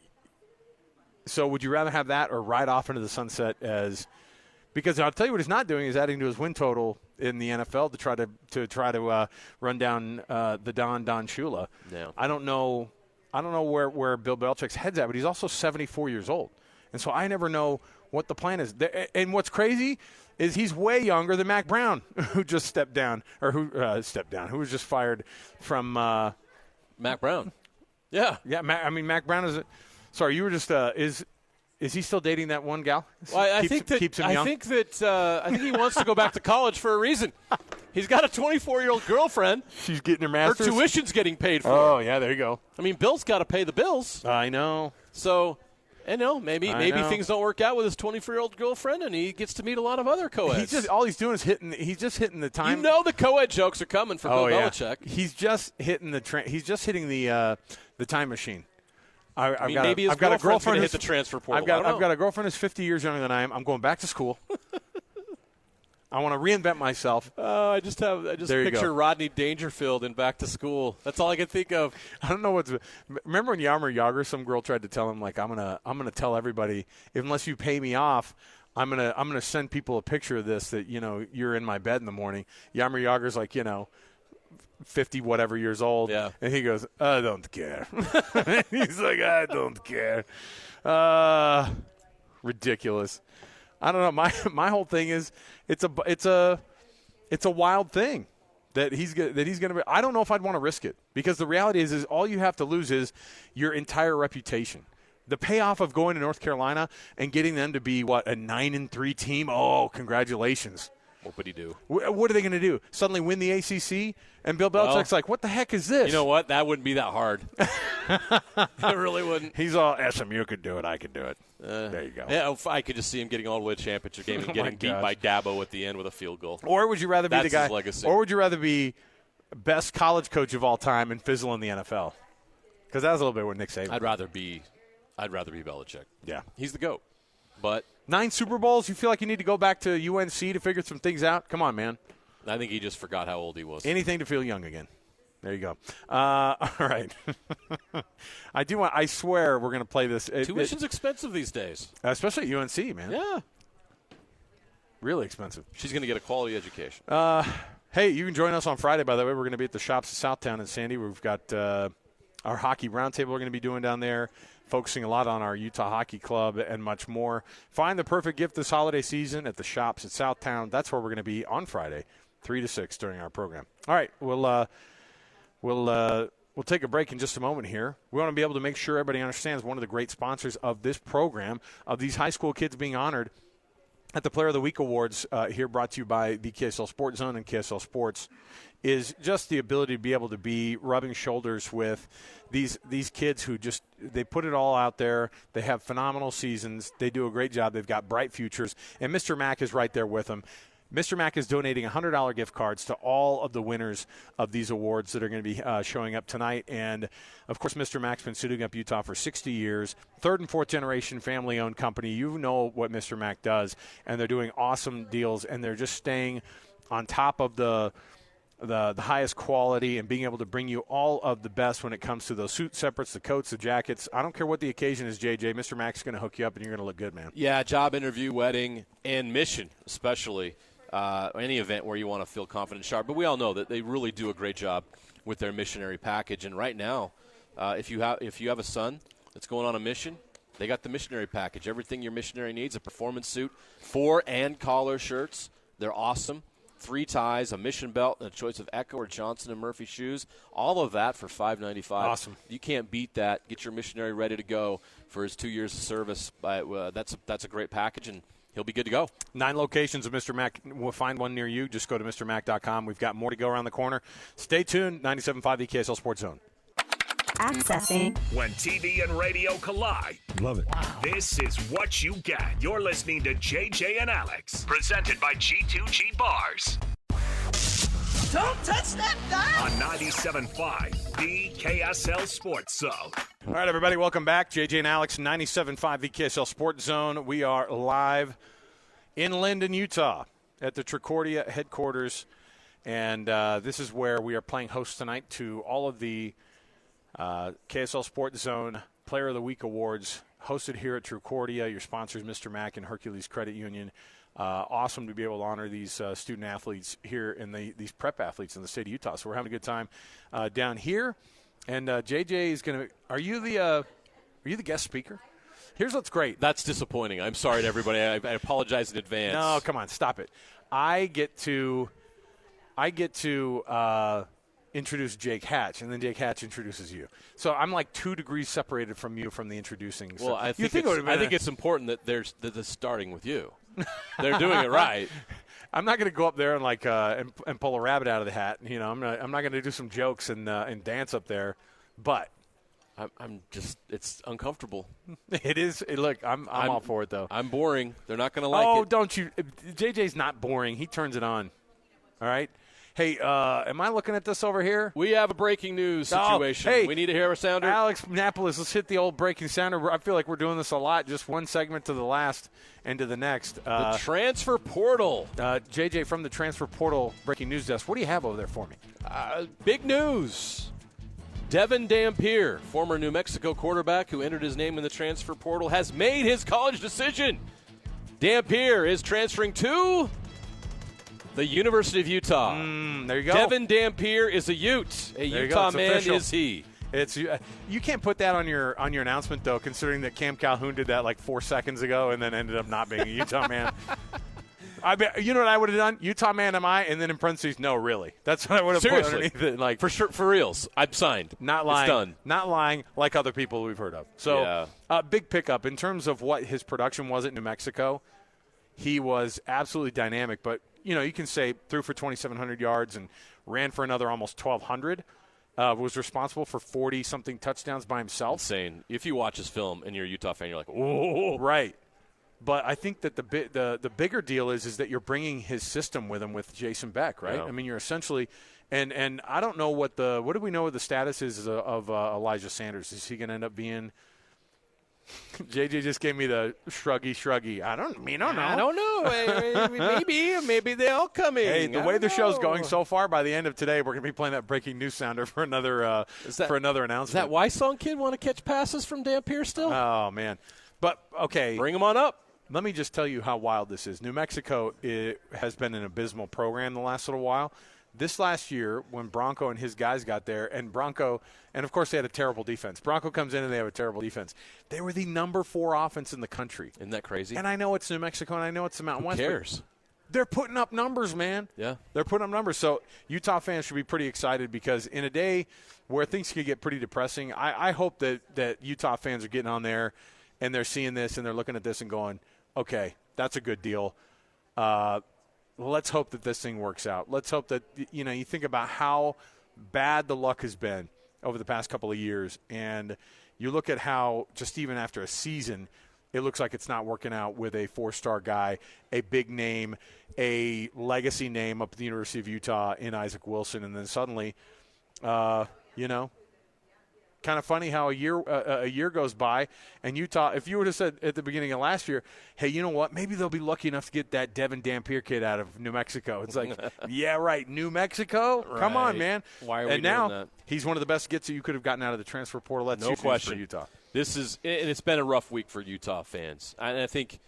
so, would you rather have that or ride off into the sunset as? Because I'll tell you what he's not doing is adding to his win total in the NFL to try to run down the Don Shula. Yeah. I don't know where Bill Belichick's head's at, but he's also 74 years old, and so I never know what the plan is. And what's crazy is he's way younger than Mac Brown, who just stepped down, or who was just fired from Mac Brown. Yeah. Mac Brown is. Sorry, you were just Is he still dating that one gal? Well, I think he wants to go back to college for a reason. He's got a 24-year-old girlfriend. She's getting her master's. Her tuition's getting paid for. Oh, yeah, there you go. I mean, Bill's got to pay the bills. I know. So And maybe things don't work out with his 24-year-old girlfriend, and he gets to meet a lot of other co-eds. All he's doing is he's just hitting the time. The co-ed jokes are coming from Bill Belichick. He's just hitting the time machine. I've got maybe his girlfriend's going to hit the transfer portal. I've got a girlfriend who's 50 years younger than I am. I'm going back to school. I want to reinvent myself. I just picture Rodney Dangerfield in Back to School. That's all I can think of. I don't know remember when Yarmer Yager, some girl tried to tell him, like, I'm gonna tell everybody, unless you pay me off, I'm gonna send people a picture of this that, you're in my bed in the morning. Yarmer Yager's like, 50 whatever years old. Yeah. And he goes, I don't care. He's like, I don't care. Ridiculous. I don't know. My whole thing is it's a wild thing that he's going to be. I don't know if I'd want to risk it, because the reality is all you have to lose is your entire reputation. The payoff of going to North Carolina and getting them to be a 9-3 team. Oh, congratulations. What would he do? What are they going to do? Suddenly win the ACC? And Bill Belichick's like, what the heck is this? You know what? That wouldn't be that hard. It really wouldn't. He's all, SMU could do it. I could do it. There you go. Yeah, I could just see him getting all the way to the championship game and getting beat by Dabo at the end with a field goal. Or would you rather be That's the guy? his legacy. Or would you rather be best college coach of all time and fizzle in the NFL? Because that was a little bit what Nick Saban. I'd rather be Belichick. Yeah, he's the GOAT. But 9 Super Bowls. You feel like you need to go back to UNC to figure some things out? Come on, man. I think he just forgot how old he was. Anything to feel young again. There you go. All right. I swear we're going to play this. Tuition's expensive these days. Especially at UNC, man. Yeah. Really expensive. She's going to get a quality education. Hey, you can join us on Friday, by the way. We're going to be at the Shops at Southtown in Sandy. We've got our hockey roundtable we're going to be doing down there, focusing a lot on our Utah Hockey Club and much more. Find the perfect gift this holiday season at the Shops at Southtown. That's where we're going to be on Friday, 3 to 6 during our program. All right, We'll take a break in just a moment here. We want to be able to make sure everybody understands one of the great sponsors of this program, of these high school kids being honored at the Player of the Week Awards, here brought to you by the KSL Sports Zone and KSL Sports, is just the ability to be able to be rubbing shoulders with these kids who just, they put it all out there. They have phenomenal seasons. They do a great job. They've got bright futures. And Mr. Mack is right there with them. Mr. Mack is donating $100 gift cards to all of the winners of these awards that are going to be showing up tonight. And, of course, Mr. Mack's been suiting up Utah for 60 years. 3rd and 4th generation family-owned company. You know what Mr. Mack does. And they're doing awesome deals. And they're just staying on top of the highest quality and being able to bring you all of the best when it comes to those suit separates, the coats, the jackets. I don't care what the occasion is, JJ. Mr. Mack's going to hook you up, and you're going to look good, man. Yeah, job interview, wedding, and mission especially. Any event where you want to feel confident and sharp. But we all know that they really do a great job with their missionary package. And right now, if you have a son that's going on a mission, they got the missionary package. Everything your missionary needs, a performance suit, 4 and collar shirts. They're awesome. 3 ties, a mission belt, and a choice of Echo or Johnson & Murphy shoes. All of that for $5.95. Awesome. You can't beat that. Get your missionary ready to go for his 2 years of service. That's a great package, and he'll be good to go. 9 locations of Mr. Mack. We'll find one near you. Just go to MrMack.com. We've got more to go around the corner. Stay tuned. 97.5 the KSL Sports Zone. Accessing. When TV and radio collide. Love it. Wow. This is what you get. You're listening to JJ and Alex. Presented by G2G Bars. Don't touch that dial. On 97.5, the KSL Sports Zone. All right, everybody, welcome back. JJ and Alex, 97.5 the KSL Sports Zone. We are live in Linden, Utah at the Tricordia headquarters. And this is where we are playing host tonight to all of the KSL Sports Zone Player of the Week Awards hosted here at Tricordia. Your sponsors, Mr. Mack and Hercules Credit Union. Awesome to be able to honor these student athletes here and these prep athletes in the state of Utah. So we're having a good time down here. And JJ is going to – are you the guest speaker? Here's what's great. That's disappointing. I'm sorry to everybody. I apologize in advance. No, come on. Stop it. I get to introduce Jake Hatch, and then Jake Hatch introduces you. So I'm like 2 degrees separated from you from the introducing. Well, so I think it's important that they're starting with you. They're doing it right. I'm not going to go up there and and pull a rabbit out of the hat. You know, I'm not going to do some jokes and dance up there. But I'm just, it's uncomfortable. It is. Look, I'm all for it, though. I'm boring. They're not going to like it. Oh, don't you. JJ's not boring. He turns it on. All right? Hey, am I looking at this over here? We have a breaking news situation. Hey, we need to hear a sounder. Alex Napolis, let's hit the old breaking sounder. I feel like we're doing this a lot, just one segment to the last and to the next. The transfer portal. JJ from the transfer portal breaking news desk. What do you have over there for me? Big news. Devin Dampier, former New Mexico quarterback who entered his name in the transfer portal, has made his college decision. Dampier is transferring to the University of Utah. There you go. Devin Dampier is a Ute. A Utah man official. is he. It's you can't put that on your announcement, though, considering that Cam Calhoun did that like 4 seconds ago and then ended up not being a Utah man. You know what I would have done? Utah man am I? And then in parentheses, no, really. That's what I would have put underneath it. Like, for sure, for reals. I'm signed. Not lying. It's done. Not lying like other people we've heard of. So, big pickup. In terms of what his production was at New Mexico, he was absolutely dynamic. But, you can say threw for 2,700 yards and ran for another almost 1,200. Was responsible for 40-something touchdowns by himself. Insane. If you watch his film and you're a Utah fan, you're like, oh. Right. But I think that the bigger deal is that you're bringing his system with him with Jason Beck, right? Yeah. I mean, you're essentially and I don't know what do we know what the status is of Elijah Sanders? Is he going to end up being JJ just gave me the shruggy. I don't know. I don't know. Maybe they'll come in. Hey, the way the show's going so far, by the end of today, we're going to be playing that breaking news sounder for another announcement. Does that Wysong kid want to catch passes from Dampier still? Oh man, but okay, bring him on up. Let me just tell you how wild this is. New Mexico has been an abysmal program the last little while. This last year, when Bronco and his guys got there, and of course they had a terrible defense. Bronco comes in and they have a terrible defense. They were the number 4 offense in the country. Isn't that crazy? And I know it's New Mexico and I know it's the Mountain West. Who cares? They're putting up numbers, man. Yeah. They're putting up numbers. So Utah fans should be pretty excited because in a day where things could get pretty depressing, I hope that Utah fans are getting on there and they're seeing this and they're looking at this and going, okay, that's a good deal. Let's hope that this thing works out. Let's hope that, you think about how bad the luck has been over the past couple of years, and you look at how just even after a season, it looks like it's not working out with a 4-star guy, a big name, a legacy name up at the University of Utah in Isaac Wilson, and then suddenly, kind of funny how a year goes by, and Utah, if you would have said at the beginning of last year, hey, you know what, maybe they'll be lucky enough to get that Devin Dampier kid out of New Mexico. It's like, yeah, right, New Mexico? Right. Come on, man. Why are we and now, doing that? He's one of the best gets that you could have gotten out of the transfer portal. That's no question for Utah. It's been a rough week for Utah fans. And I think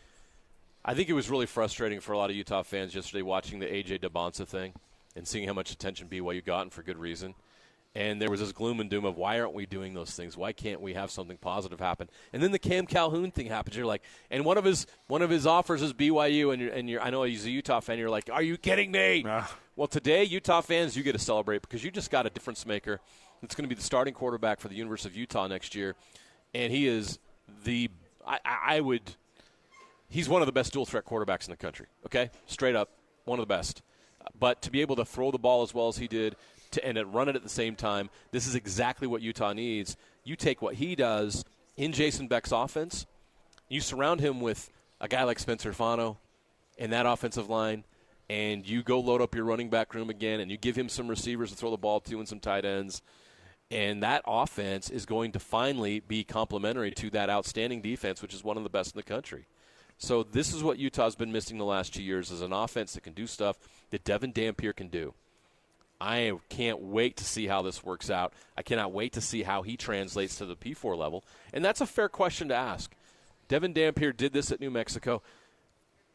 it was really frustrating for a lot of Utah fans yesterday watching the AJ Dybantsa thing and seeing how much attention BYU got, and for good reason. And there was this gloom and doom of why aren't we doing those things? Why can't we have something positive happen? And then the Cam Calhoun thing happens. You're like, and one of his offers is BYU, and you're I know he's a Utah fan. You're like, are you kidding me? Well, today Utah fans, you get to celebrate because you just got a difference maker. It's going to be the starting quarterback for the University of Utah next year, and he is he's one of the best dual threat quarterbacks in the country. Okay, straight up, one of the best. But to be able to throw the ball as well as he did, and run it at the same time, this is exactly what Utah needs. You take what he does in Jason Beck's offense, you surround him with a guy like Spencer Fano in that offensive line, and you go load up your running back room again, and you give him some receivers to throw the ball to and some tight ends, and that offense is going to finally be complementary to that outstanding defense, which is one of the best in the country. So this is what Utah's been missing the last 2 years, is an offense that can do stuff that Devin Dampier can do. I can't wait to see how this works out. I cannot wait to see how he translates to the P4 level. And that's a fair question to ask. Devin Dampier did this at New Mexico.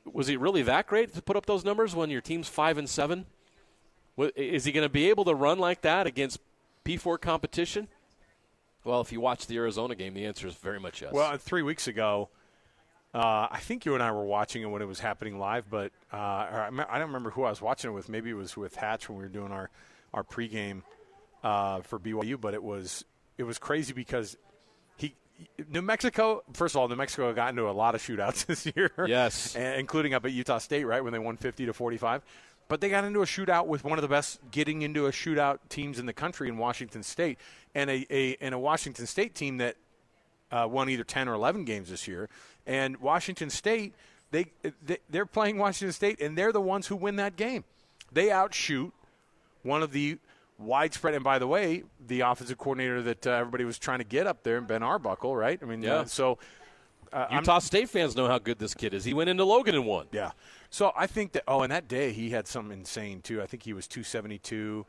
Was he really that great to put up those numbers when your team's 5-7? Is he going to be able to run like that against P4 competition? Well, if you watch the Arizona game, the answer is very much yes. Well, 3 weeks ago, I think you and I were watching it when it was happening live, but I don't remember who I was watching it with. Maybe it was with Hatch when we were doing our pregame for BYU. But it was crazy because New Mexico. First of all, New Mexico got into a lot of shootouts this year. Yes, including up at Utah State, right when they won 50-45. But they got into a shootout with one of the best getting into a shootout teams in the country in Washington State, and a Washington State team that won either 10 or 11 games this year. And Washington State, they're playing Washington State, and they're the ones who win that game. They outshoot one of the widespread, and by the way, the offensive coordinator that everybody was trying to get up there, Ben Arbuckle, right? I mean, yeah. Utah State fans know how good this kid is. He went into Logan and won. Yeah. So I think that, and that day he had something insane, too. I think he was 272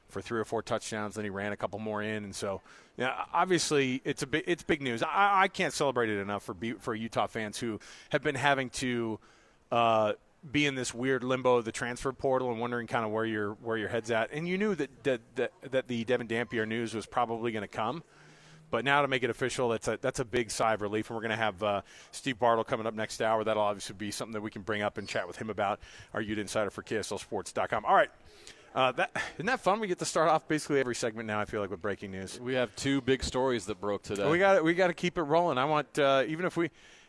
for 3 or 4 touchdowns. Then he ran a couple more in. And so, yeah, obviously it's big news. I can't celebrate it enough for Utah fans who have been having to be in this weird limbo of the transfer portal and wondering kind of where your head's at. And you knew that the Devin Dampier news was probably going to come. But now to make it official, that's a big sigh of relief. And we're going to have Steve Bartle coming up next hour. That'll obviously be something that we can bring up and chat with him about, our Ute Insider for KSLSports.com. All right. Isn't that fun? We get to start off basically every segment now, I feel like, with breaking news. We have 2 big stories that broke today. We got to keep it rolling. I want even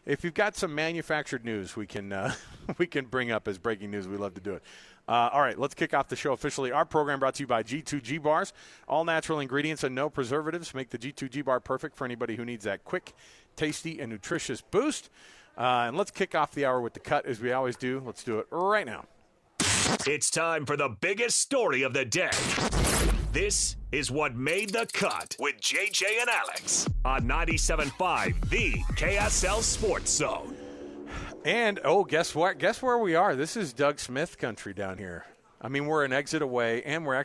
if you've got some manufactured news, we can bring up as breaking news. We love to do it. All right, let's kick off the show officially. Our program brought to you by G2G Bars. All natural ingredients and no preservatives make the G2G Bar perfect for anybody who needs that quick, tasty, and nutritious boost. And let's kick off the hour with the cut, as we always do. Let's do it right now. It's time for the biggest story of the day. This is what made the cut with JJ and Alex on 97.5, the KSL Sports Zone. And, guess what? Guess where we are? This is Doug Smith country down here. I mean, we're an exit away, and we're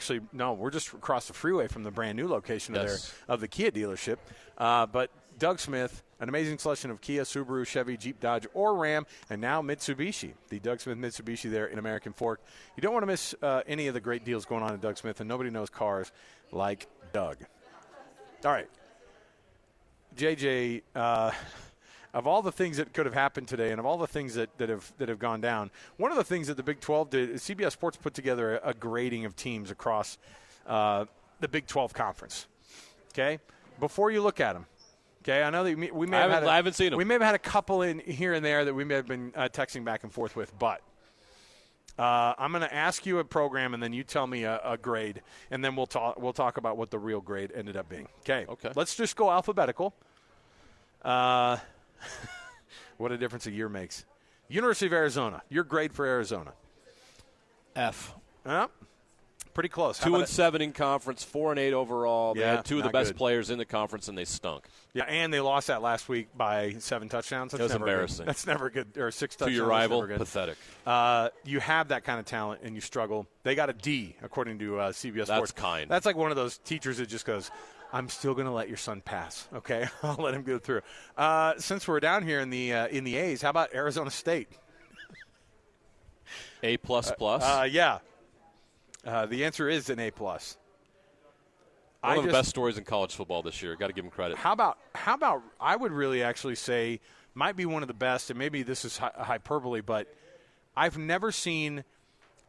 just across the freeway from the brand-new location of the Kia dealership. But Doug Smith, an amazing selection of Kia, Subaru, Chevy, Jeep, Dodge, or Ram, and now Mitsubishi. The Doug Smith Mitsubishi there in American Fork. You don't want to miss any of the great deals going on in Doug Smith, and nobody knows cars like Doug. All right. JJ, of all the things that could have happened today and of all the things that have gone down, one of the things that the Big 12 did is CBS Sports put together a grading of teams across the Big 12 conference. Okay? Before you look at them, okay, I know that I haven't seen them. We may have had a couple in here and there that we may have been texting back and forth with, but I'm going to ask you a program, and then you tell me a grade, and then we'll talk about what the real grade ended up being. Okay. Let's just go alphabetical. What a difference a year makes. University of Arizona, your grade for Arizona. F. Pretty close. 2-7 in conference, 4-8 overall. They had 2 of the best players in the conference, and they stunk. Yeah, and they lost that last week by 7 touchdowns. It was embarrassing. That's never good. Or 6 touchdowns. To your rival, pathetic. You have that kind of talent, and you struggle. They got a D, according to CBS Sports. That's kind. That's like one of those teachers that just goes, I'm still going to let your son pass, okay? I'll let him go through. Since we're down here in the A's, how about Arizona State? A++? Yeah. The answer is an A+. One of the best stories in college football this year. Got to give him credit. How about I would really actually say might be one of the best, and maybe this is hyperbole, but I've never seen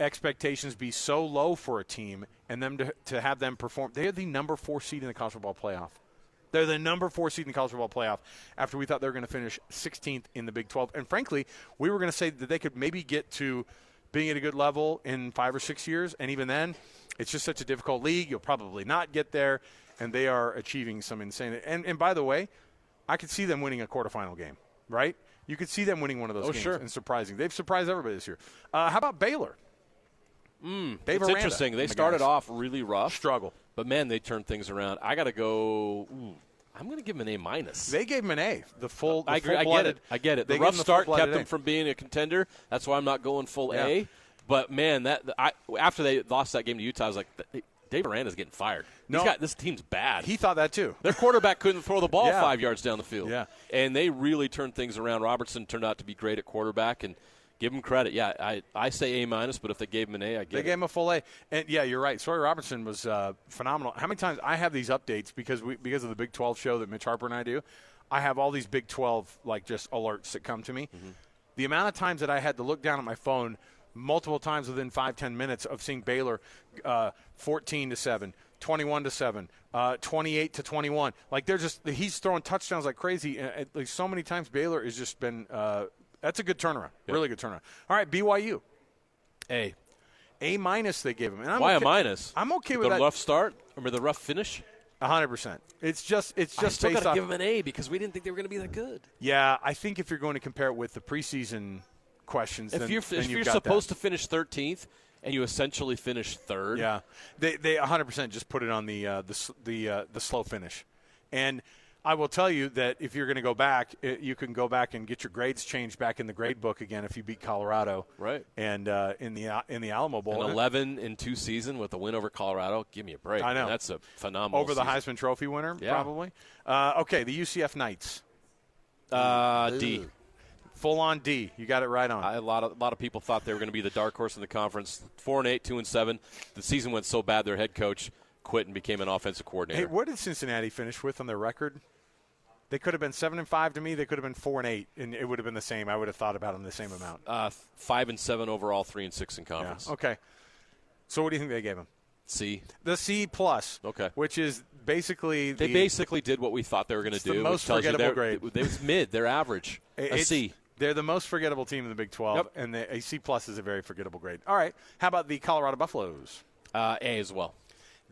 expectations be so low for a team and them to have them perform. They are the number 4 seed in the college football playoff. They're the number 4 seed in the college football playoff after we thought they were going to finish 16th in the Big 12. And frankly, we were going to say that they could maybe get to being at a good level in 5 or 6 years. And even then, it's just such a difficult league. You'll probably not get there. And they are achieving some insane. And by the way, I could see them winning a quarterfinal game, right? You could see them winning one of those games and surprising. They've surprised everybody this year. How about Baylor? It's interesting. They started off really rough. Struggle. But, man, they turned things around. I got to go I'm going to give them an A-. They gave them an A. I agree. I get it. The rough start kept them from being a contender. That's why I'm not going full A. But, man, after they lost that game to Utah, I was like, Dave Aranda's getting fired. This team's bad. He thought that, too. Their quarterback couldn't throw the ball 5 yards down the field. Yeah. And they really turned things around. Robertson turned out to be great at quarterback, and give him credit. Yeah, I say A-, but if they gave him an A, I get it. They gave him a full A. And, yeah, you're right. Sawyer Robertson was phenomenal. How many times I have these updates because of the Big 12 show that Mitch Harper and I do, I have all these Big 12, just alerts that come to me. Mm-hmm. The amount of times that I had to look down at my phone multiple times within 5-10 minutes of seeing Baylor 14-7, 21-7, 28-21. He's throwing touchdowns like crazy. And so many times Baylor has just been that's a good turnaround. Really good turnaround. All right, BYU. A. A- they gave him. And I'm Why okay, a minus? I'm okay with the that. rough start or the rough finish? 100%. It's just I still based got to off. give them an A because we didn't think they were going to be that good. Yeah, I think if you're going to compare it with the preseason questions, If then you're got supposed that. to finish 13th and you essentially finish third, Yeah, they 100% just put it on the slow finish, and I will tell you that if you're going to go back, you can go back and get your grades changed back in the grade book again if you beat Colorado, right? And in the Alamo Bowl, an 11 in 2 season with a win over Colorado. Give me a break. I know. Man, that's a phenomenal over the season. Heisman Trophy winner, Yeah. probably. Okay, the UCF Knights, D. full on D. You got it right on. A lot of people thought they were going to be the dark horse in the conference. 4-8, 2-7. The season went so bad, their head coach quit and became an offensive coordinator. Hey, what did Cincinnati finish with on their record? They could have been 7-5 to me. They could have been 4-8, and it would have been the same. I would have thought about them the same amount. 5-7 overall, 3-6 in conference. Yeah. Okay. So what do you think they gave them? C. The C plus. Okay. Which is basically They basically did what we thought they were going to do. the most which tells you forgettable grade. It was mid. They're average. A C. They're the most forgettable team in the Big 12, Yep. and a C plus is a very forgettable grade. All right. How about the Colorado Buffaloes? A as well.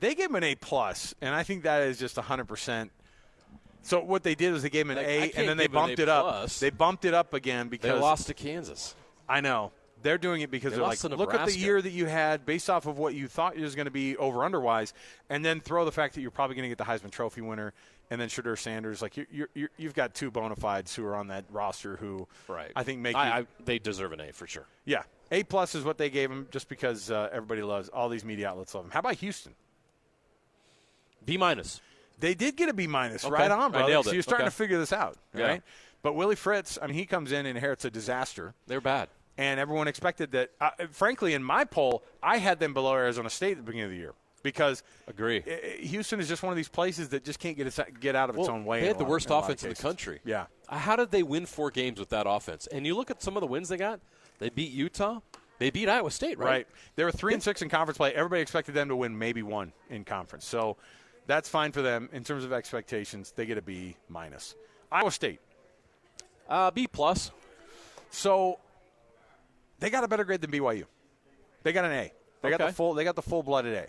They gave them an A plus, and I think that is just 100%. So what they did was they gave them an I A, can't and then they give them an bumped A it up. plus. They bumped it up again They because lost to Kansas. I know. They're doing it because They they're lost like, to look at the Nebraska. year that you had based off of what you thought it was going to be over-under-wise, and then throw the fact that you're probably going to get the Heisman Trophy winner, and then Shadur Sanders. Like you've got two bona fides who are on that roster who I think make they deserve an A for sure. Yeah. A plus is what they gave him just because everybody loves – all these media outlets love him. How about Houston? B minus. They did get a B minus. Okay. Right on, I brother. nailed So it. you're starting Okay. to figure this out, Yeah. right? But Willie Fritz, I mean, he comes in and inherits a disaster. They're bad. And everyone expected that. Frankly, in my poll, I had them below Arizona State at the beginning of the year because Agree. Houston is just one of these places that just can't get out of its own way. They in had a the lot- worst in a lot of offense in the cases. country. Yeah. How did they win 4 games with that offense? And you look at some of the wins they got. They beat Utah. They beat Iowa State, right? Right. They were 3-6 in conference play. Everybody expected them to win maybe 1 in conference. So that's fine for them in terms of expectations. They get a B minus. Iowa State. B plus. So they got a better grade than BYU. They got an A. They got the full-blooded A.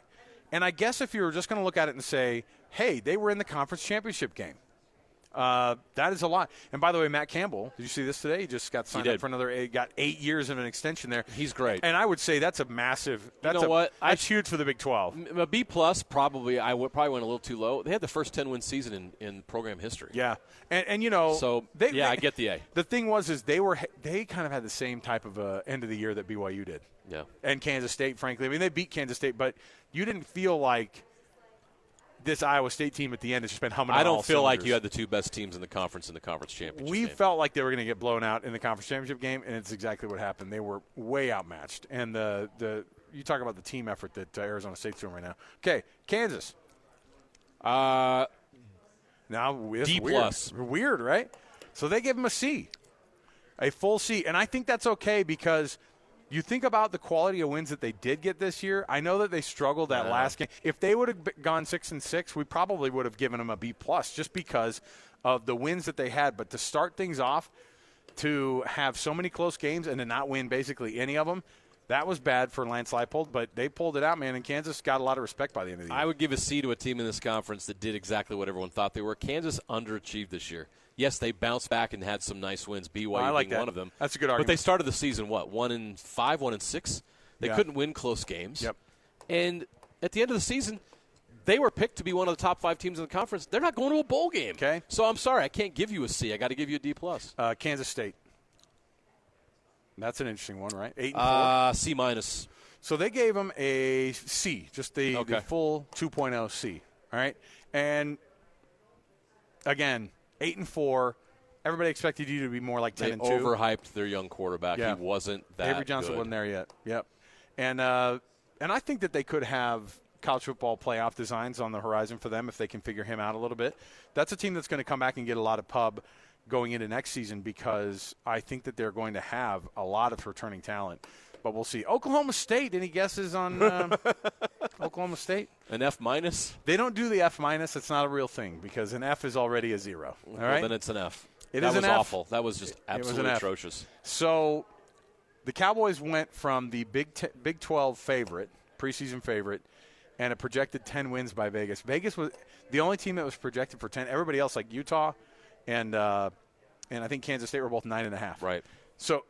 And I guess if you were just going to look at it and say, hey, they were in the conference championship game. That is a lot. And by the way, Matt Campbell, did you see this today? He just got signed up for another got 8 years of an extension there. He's great. And I would say that's a massive. That's That's huge for the Big 12. A B plus, probably. I probably went a little too low. They had the first 10-win season in program history. Yeah, and you know, so I get the A. The thing was, they kind of had the same type of end of the year that BYU did. Yeah, and Kansas State, frankly, I mean, they beat Kansas State, but you didn't feel like this Iowa State team at the end has just been humming. I on don't all feel like cylinders. you had the 2 best teams in the conference championship. We game. felt like they were going to get blown out in the conference championship game, and it's exactly what happened. They were way outmatched, and you talk about the team effort that Arizona State's doing right now. Okay, Kansas. Now it's D weird. plus. Weird, right? So they gave him a C, a full C, and I think that's okay because you think about the quality of wins that they did get this year. I know that they struggled that last game. If they would have gone 6-6, we probably would have given them a B plus just because of the wins that they had. But to start things off, to have so many close games and to not win basically any of them, that was bad for Lance Leipold. But they pulled it out, man, and Kansas got a lot of respect by the end of the year. I would give a C to a team in this conference that did exactly what everyone thought they were. Kansas underachieved this year. Yes, they bounced back and had some nice wins. BYU being one of them. That's a good argument. But they started the season, 1-5, 1-6? They couldn't win close games. Yep. And at the end of the season, they were picked to be one of the top 5 teams in the conference. They're not going to a bowl game. Okay. So I'm sorry, I can't give you a C. I got to give you a D plus. Kansas State. That's an interesting one, right? 8-4. C minus. So they gave him a C, just the full 2.0 C. All right, and again, 8-4. Everybody expected you to be more like 10-2. They overhyped their young quarterback. Yeah. He wasn't that Avery Johnson good. wasn't there yet. Yep. And I think that they could have college football playoff designs on the horizon for them if they can figure him out a little bit. That's a team that's going to come back and get a lot of pub going into next season because I think that they're going to have a lot of returning talent. But we'll see. Oklahoma State, any guesses on Oklahoma State? An F minus? They don't do the F minus. It's not a real thing because an F is already a 0. All right? Well, then it's an F. It that is was an F. awful. That was just absolutely atrocious. So The Cowboys went from the Big 12 favorite, preseason favorite, and a projected 10 wins by Vegas. Vegas was the only team that was projected for 10. Everybody else, like Utah and I think Kansas State, were both 9.5. Right. So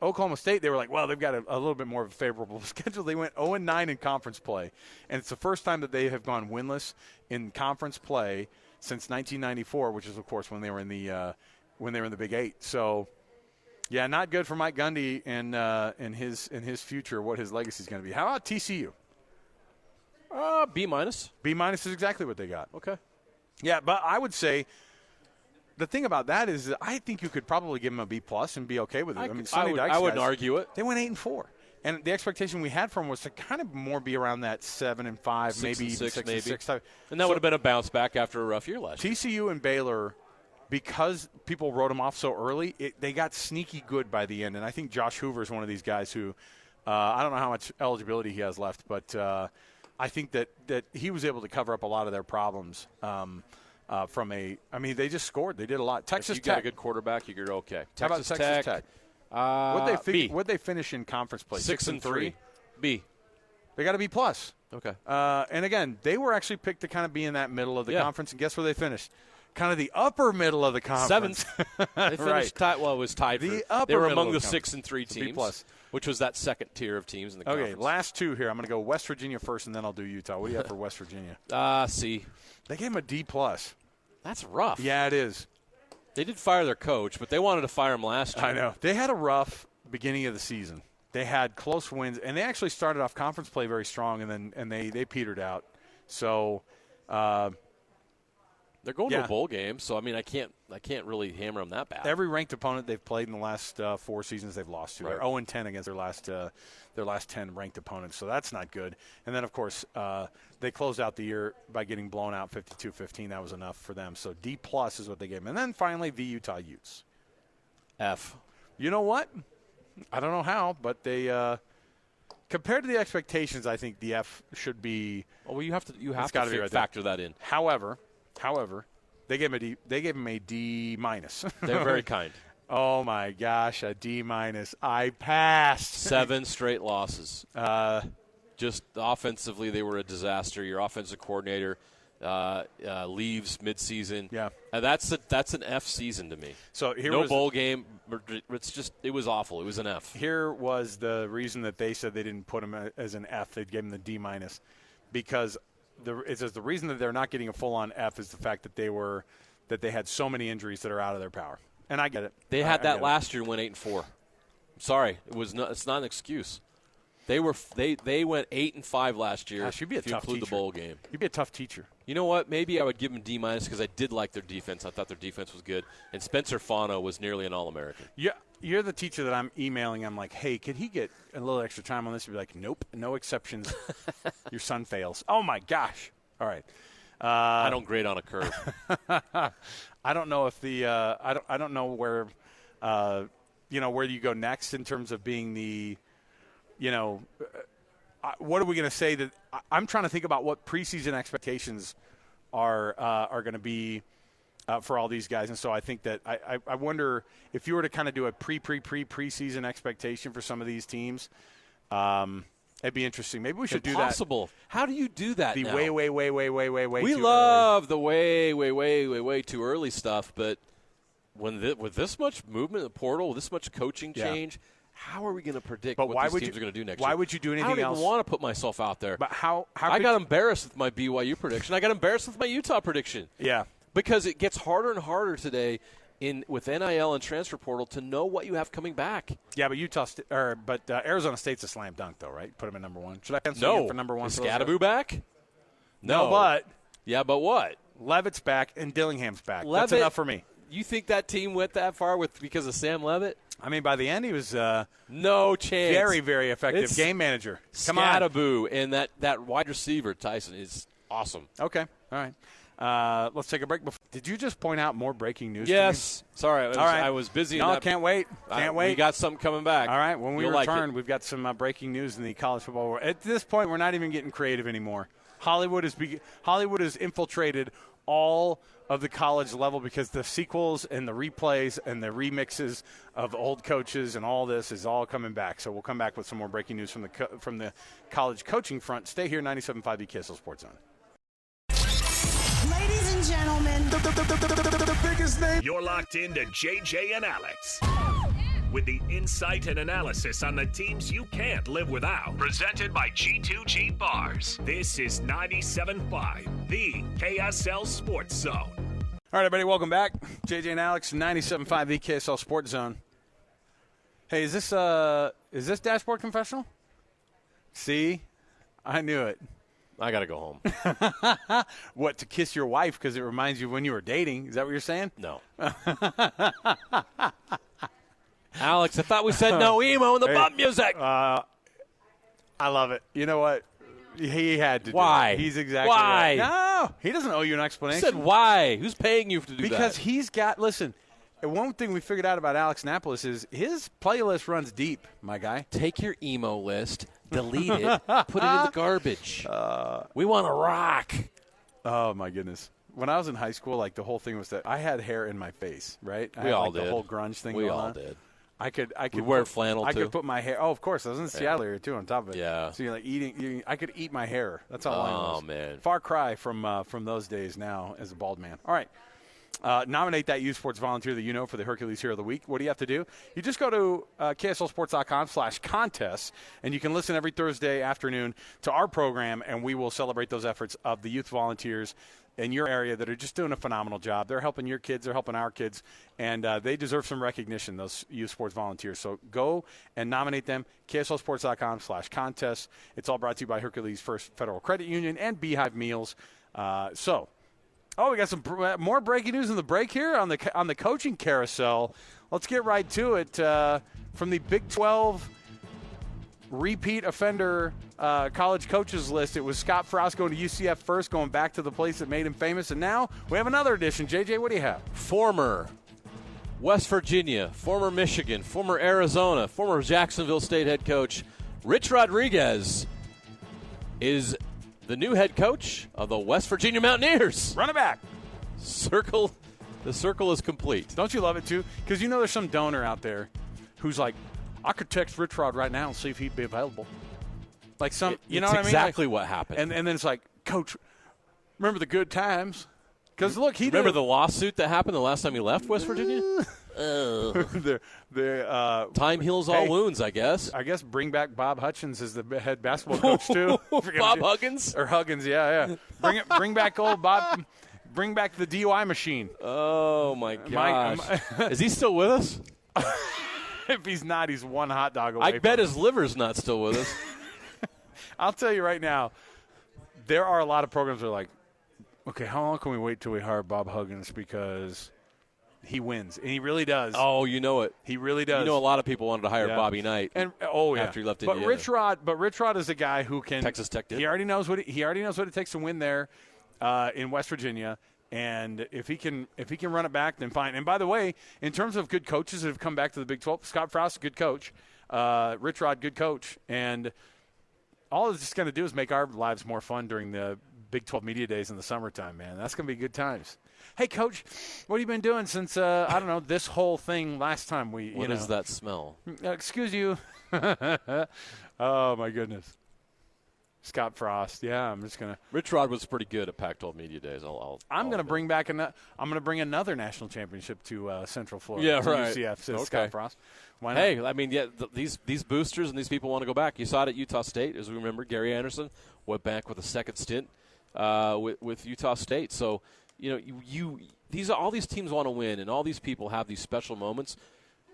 Oklahoma State, they were like, well, they've got a little bit more of a favorable schedule. They went 0-9 in conference play, and it's the first time that they have gone winless in conference play since 1994, which is, of course, when they were in the Big 8. So, yeah, not good for Mike Gundy and his future, what his legacy is going to be. How about TCU? B-. B- is exactly what they got. Okay. Yeah, but I would say the thing about that is that I think you could probably give them a B+ and be okay with it. I wouldn't argue it. They went 8-4. And the expectation we had for them was to kind of more be around that 7-5, maybe 6 type. And that would have been a bounce back after a rough year last year. TCU and Baylor, because people wrote them off so early, they got sneaky good by the end. And I think Josh Hoover is one of these guys who I don't know how much eligibility he has left, but I think that he was able to cover up a lot of their problems they just scored. They did a lot. Texas Tech. Tech. Got a good quarterback, you're okay. How about Texas Tech? What'd they finish in conference play? 6-3. B. They got a B+. Okay. And again, they were actually picked to kind of be in that middle of the conference. And guess where they finished? Kind of the upper middle of the conference. 7th. They finished right. It was tied. They were among the 6-3 teams, which was that second tier of teams in the conference. Okay, last two here. I'm going to go West Virginia first, and then I'll do Utah. What do you have for West Virginia? C. They gave him a D+. That's rough. Yeah, it is. They did fire their coach, but they wanted to fire him last year. I know. They had a rough beginning of the season. They had close wins, and they actually started off conference play very strong, and they petered out. So they're going to a bowl game, so I can't really hammer them that bad. Every ranked opponent they've played in the last 4 seasons, they've lost to. Right. They're 0-10 against their last 10 ranked opponents, so that's not good. And then, of course, they closed out the year by getting blown out 52-15. That was enough for them. So D+ is what they gave them. And then finally, the Utah Utes. F. You know what? I don't know how, but they compared to the expectations, I think the F should be. Well, you have to right factor that in. However, they gave him a D-. They're very kind. Oh my gosh, a D-. I passed. 7 straight losses. Just offensively, they were a disaster. Your offensive coordinator leaves midseason. Yeah, that's an F season to me. So bowl game. It was awful. It was an F. Here was the reason that they said they didn't put him as an F. They gave him the D- because it says the reason that they're not getting a full-on F is the fact that they had so many injuries that are out of their power. And I get it. They had that last year and went 8-4. I'm sorry, it's not an excuse. They went 8-5 last year. Gosh, you'd be a tough include teacher. The bowl game. You'd be a tough teacher. You know what? Maybe I would give them D- because I did like their defense. I thought their defense was good. And Spencer Fano was nearly an All-American. Yeah, you're the teacher that I'm emailing. I'm like, hey, could he get a little extra time on this? You'd be like, nope, no exceptions. Your son fails. Oh my gosh. All right. I don't grade on a curve. I don't know if I don't know where where you go next in terms of being the what are we going to say that I'm trying to think about what preseason expectations are going to be for all these guys. And so I think that I wonder if you were to kind of do a preseason expectation for some of these teams, it'd be interesting. Maybe we should do that. Impossible. How do you do that The now? way we too love early. the way too early stuff, but with this much movement in the portal, with this much coaching change, how are we going to predict what these teams are going to do next year? Why would you do anything else? I don't even want to put myself out there. But how I got embarrassed with my BYU prediction. I got embarrassed with my Utah prediction. Yeah. Because it gets harder and harder today with NIL and transfer portal to know what you have coming back. Yeah, but Arizona State's a slam dunk, though, right? Put them in number one. Should I pencil in for number one? Is Scadaboo back? No, but yeah, but what? Levitt's back and Dillingham's back. That's enough for me. You think that team went that far because of Sam Levitt? I mean, by the end, he was no chance. Very, very effective game manager. Come on, Scadaboo and that wide receiver Tyson is awesome. Okay, all right. Let's take a break. Did you just point out more breaking news? Yes. To me? Sorry, I was busy. No, can't wait. Can't wait. We got something coming back. All right. When we return, like we've got some breaking news in the college football world. At this point, we're not even getting creative anymore. Hollywood has infiltrated all of the college level, because the sequels and the replays and the remixes of old coaches and all this is all coming back. So we'll come back with some more breaking news from the college coaching front. Stay here, 97.5 EKSL Sports Zone. Ladies and gentlemen, the biggest name. You're locked into JJ and Alex, with the insight and analysis on the teams you can't live without. Presented by G2G Bars. This is 97.5, the KSL Sports Zone. All right, everybody, welcome back. JJ and Alex, 97.5 EKSL Sports Zone. Hey, is this Dashboard Confessional? See? I knew it. I got to go home. What, to kiss your wife because it reminds you of when you were dating? Is that what you're saying? No. Alex, I thought we said no emo in the bump music. I love it. You know what? He had to Why? do it. He's exactly Why? right. No, he doesn't owe you an explanation. You said why? Who's paying you to do that? Because he's got – listen, one thing we figured out about Alex Napolis is his playlist runs deep, my guy. Take your emo list, delete it, put it in the garbage. We want to rock. Oh, my goodness. When I was in high school, like, the whole thing was that I had hair in my face, right? I had, all the did. whole grunge thing We going all on. did. I could wear flannel, I too. could put my hair. Oh, of course. I was in Seattle area, too, on top of it. Yeah. So you're like eating. I could eat my hair. That's all I know. Oh, man. Far cry from those days now as a bald man. All right. Nominate that youth sports volunteer that you know for the Hercules Hero of the Week. What do you have to do? You just go to KSLSports.com/contests, and you can listen every Thursday afternoon to our program, and we will celebrate those efforts of the youth volunteers in your area that are just doing a phenomenal job. They're helping your kids. They're helping our kids, and they deserve some recognition, those youth sports volunteers. So go and nominate them, KSLSports.com/contests. It's all brought to you by Hercules First Federal Credit Union and Beehive Meals. We got some more breaking news in the break here on the coaching carousel. Let's get right to it. From the Big 12 repeat offender college coaches list, it was Scott Frost going to UCF first, going back to the place that made him famous. And now we have another edition. JJ, what do you have? Former West Virginia, former Michigan, former Arizona, former Jacksonville State head coach Rich Rodriguez is the new head coach of the West Virginia Mountaineers. Run it back. The circle is complete. Don't you love it, too? Because you know there's some donor out there who's like, I could text Rich Rod right now and see if he'd be available. Like you know what I mean? Exactly what happened. And then it's like, Coach, remember the good times? Because, look, he remember the lawsuit that happened the last time he left West Virginia? Time heals all wounds, I guess. I guess bring back Bob Hutchins as the head basketball coach, too. Bob Huggins? Or Huggins, yeah. Bring back old Bob. Bring back the DUI machine. Oh, my gosh. Is he still with us? If he's not, he's one hot dog away. I bet his liver's not still with us. I'll tell you right now, there are a lot of programs that are like, okay, how long can we wait till we hire Bob Huggins because he wins, and he really does. Oh, you know it. He really does. You know, a lot of people wanted to hire Bobby Knight, after he left Indiana. But Rich Rod is a guy who can. Texas Tech did. He already knows what it takes to win there in West Virginia, and if he can run it back, then fine. And by the way, in terms of good coaches that have come back to the Big 12, Scott Frost, good coach. Rich Rod, good coach, and all it's just going to do is make our lives more fun during the Big 12 media days in the summertime, man. That's going to be good times. Hey, Coach, what have you been doing since, this whole thing last time we, What is that smell? Excuse you. Oh, my goodness. Scott Frost. Yeah, I'm just going to. Rich Rod was pretty good at Pac-12 media days. I'm going to bring back I'm going to bring another national championship to Central Florida. Yeah, to right. UCF, says Scott Frost. Why not? Hey, I mean, these boosters and these people want to go back. You saw it at Utah State, as we remember. Gary Anderson went back with a second stint with Utah State. So, all these teams want to win, and all these people have these special moments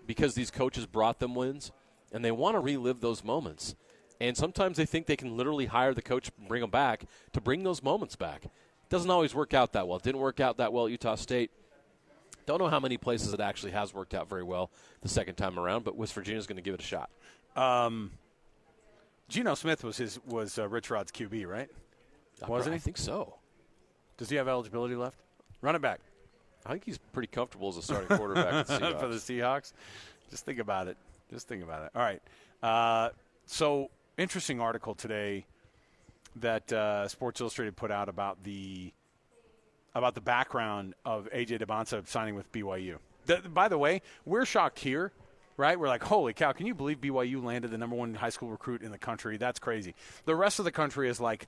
because these coaches brought them wins, and they want to relive those moments. And sometimes they think they can literally hire the coach and bring them back to bring those moments back. It doesn't always work out that well. It didn't work out that well at Utah State. Don't know how many places it actually has worked out very well the second time around, but West Virginia's going to give it a shot. Geno Smith was Rich Rod's QB, right? Wasn't he? I think so. Does he have eligibility left? Run it back. I think he's pretty comfortable as a starting quarterback for the Seahawks. Just think about it. All right. So, interesting article today that Sports Illustrated put out about the about the background of AJ Dybantsa signing with BYU. By the way, we're shocked here, right? We're like, holy cow, can you believe BYU landed the number 1 high school recruit in the country? That's crazy. The rest of the country is like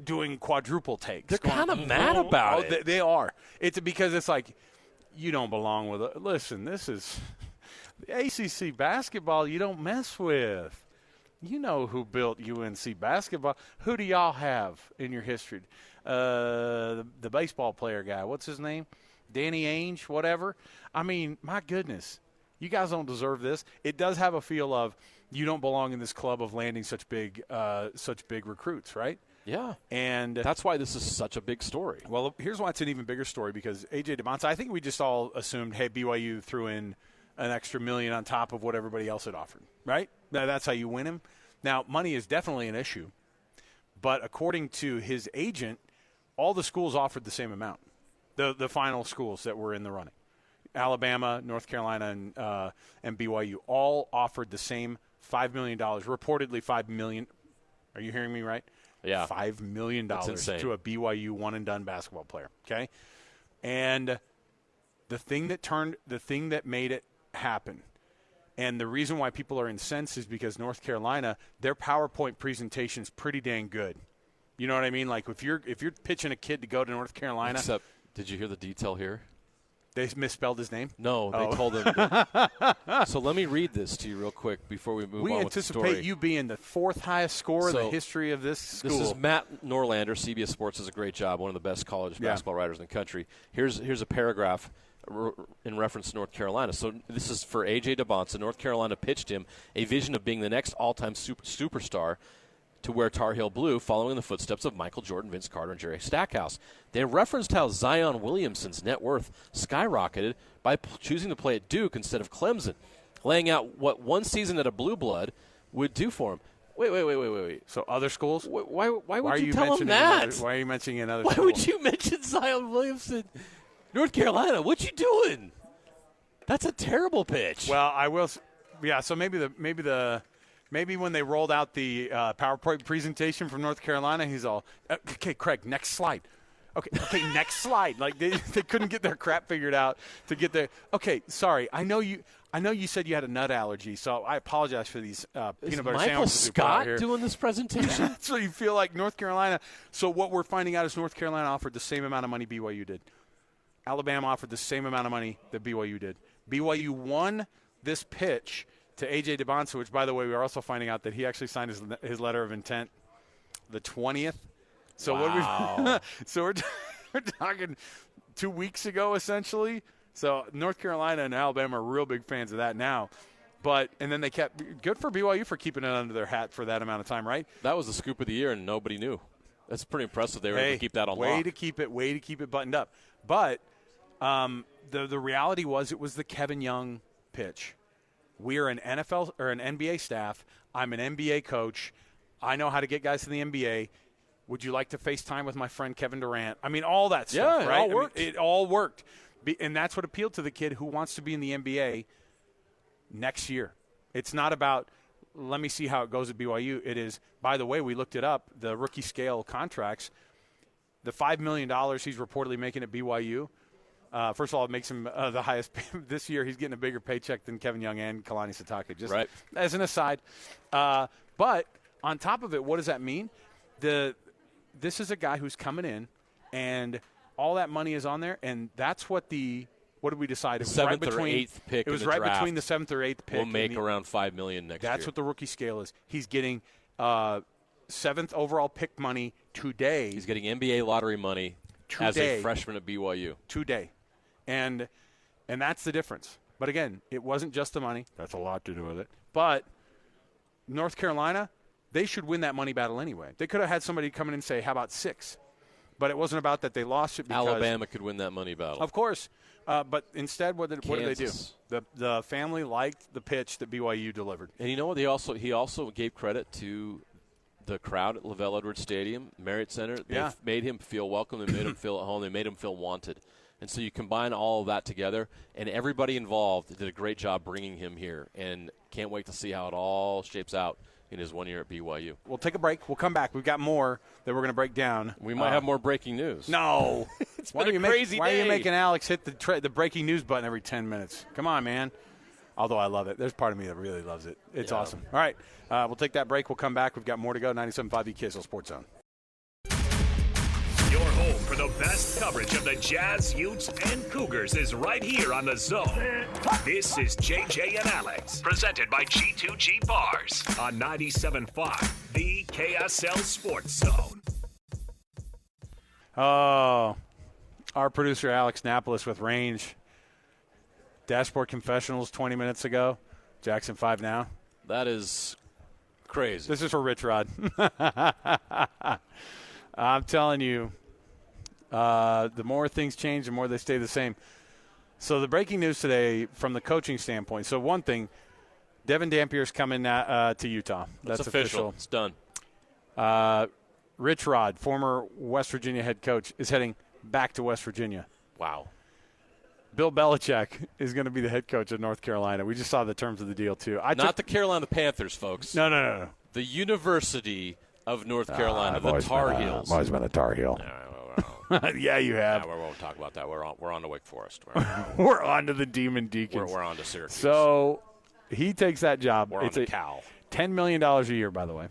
doing quadruple takes. They're kind of mad about it. They are. It's because it's like, you don't belong with it. Listen, this is the ACC basketball you don't mess with. You know who built UNC basketball. Who do y'all have in your history? The baseball player guy. What's his name? Danny Ainge, whatever. I mean, my goodness. You guys don't deserve this. It does have a feel of you don't belong in this club of landing such big recruits, right? Yeah. And that's why this is such a big story. Well, here's why it's an even bigger story, because AJ Dybantsa, I think we just all assumed, hey, BYU threw in an extra $1 million on top of what everybody else had offered, right? That's how you win him. Now, money is definitely an issue, but according to his agent, all the schools offered the same amount, the final schools that were in the running. Alabama, North Carolina, and BYU all offered the same $5 million, reportedly $5 million. Are you hearing me right? Yeah. $5 million to a BYU one-and-done basketball player, okay? And the thing that made it happen, and the reason why people are incensed is because North Carolina, their PowerPoint presentation is pretty dang good. You know what I mean? Like if you're pitching a kid to go to North Carolina. Except, did you hear the detail here? They misspelled his name? No, they told him. So let me read this to you real quick before we move on with the story. We anticipate you being the 4th highest scorer in the history of this school. This is Matt Norlander. CBS Sports does a great job, one of the best college basketball writers in the country. Here's a paragraph in reference to North Carolina. So this is for AJ Dybantsa. North Carolina pitched him a vision of being the next all-time superstar to wear Tar Heel blue, following in the footsteps of Michael Jordan, Vince Carter, and Jerry Stackhouse. They referenced how Zion Williamson's net worth skyrocketed by choosing to play at Duke instead of Clemson, laying out what one season at a blue blood would do for him. Wait. So other schools? Why would you tell him that? Why are you mentioning another Why school? would you mention Zion Williamson? North Carolina, what you doing? That's a terrible pitch. Well, I will. Yeah. So maybe when they rolled out the PowerPoint presentation from North Carolina, he's all, okay, Craig, next slide. Okay, next slide. Like they couldn't get their crap figured out to get there. Okay, sorry. I know you said you had a nut allergy, so I apologize for these peanut butter Michael sandwiches. Scott doing this presentation? So you feel like North Carolina. So what we're finding out is North Carolina offered the same amount of money BYU did. Alabama offered the same amount of money that BYU did. BYU won this pitch to AJ Dybantsa, which, by the way, we are also finding out that he actually signed his letter of intent the 20th. So wow. We're talking 2 weeks ago, essentially. So North Carolina and Alabama are real big fans of that now. And then they kept – good for BYU for keeping it under their hat for that amount of time, right? That was the scoop of the year, and nobody knew. That's pretty impressive. They were able to keep that on lock. Way to keep it buttoned up. But the reality was it was the Kevin Young pitch. We're an NFL or an NBA staff. I'm an NBA coach. I know how to get guys to the NBA. Would you like to FaceTime with my friend Kevin Durant? I mean, all that stuff, right? All worked. It all worked. And that's what appealed to the kid who wants to be in the NBA next year. It's not about, let me see how it goes at BYU. It is, by the way, we looked it up, the rookie scale contracts, the $5 million he's reportedly making at BYU. First of all, it makes him the highest. This year, he's getting a bigger paycheck than Kevin Young and Kalani Sitake, just right. As an aside. But on top of it, what does that mean? This is a guy who's coming in, and all that money is on there, and that's what what did we decide? It was 7th right between, or 8th pick. It was in the right draft. between the 7th or 8th pick. We'll make around $5 million next year. That's what the rookie scale is. He's getting 7th overall pick money today. He's getting NBA lottery money as a freshman at BYU. Today. And that's the difference. But again, it wasn't just the money. That's a lot to do with it. But North Carolina, they should win that money battle anyway. They could have had somebody come in and say, how about 6? But it wasn't about that. They lost it because Alabama could win that money battle. Of course. But instead, what did they do? Kansas. The family liked the pitch that BYU delivered. And you know what? He also gave credit to the crowd at LaVell Edwards Stadium, Marriott Center. They made him feel welcome. They made him feel at home. They made him feel wanted. And so you combine all of that together, and everybody involved did a great job bringing him here. And can't wait to see how it all shapes out in his 1 year at BYU. We'll take a break. We'll come back. We've got more that we're going to break down. We might have more breaking news. No. It's been a crazy day. Why are you making Alex hit the breaking news button every 10 minutes? Come on, man. Although I love it. There's part of me that really loves it. It's awesome. All right, we'll take that break. We'll come back. We've got more to go. 97.5 BKSL Sports Zone. Your home for the best coverage of the Jazz, Utes, and Cougars is right here on The Zone. This is JJ and Alex, presented by G2G Bars on 97.5, the KSL Sports Zone. Oh, our producer Alex Napolis with range. Dashboard confessionals 20 minutes ago. Jackson 5 now. That is crazy. This is for Rich Rod. I'm telling you, the more things change, the more they stay the same. So the breaking news today from the coaching standpoint. So one thing, Devin Dampier's coming to Utah. That's official. It's done. Rich Rod, former West Virginia head coach, is heading back to West Virginia. Wow. Bill Belichick is going to be the head coach of North Carolina. We just saw the terms of the deal, too. Not the Carolina Panthers, folks. No. The University of North Carolina, the Tar Heels. I've always been a Tar Heel. Yeah, you have. We won't talk about that. We're on to Wake Forest. We're on to the Demon Deacons. We're on to Syracuse. So he takes that job. We're on to Cal. $10 million a year, by the way,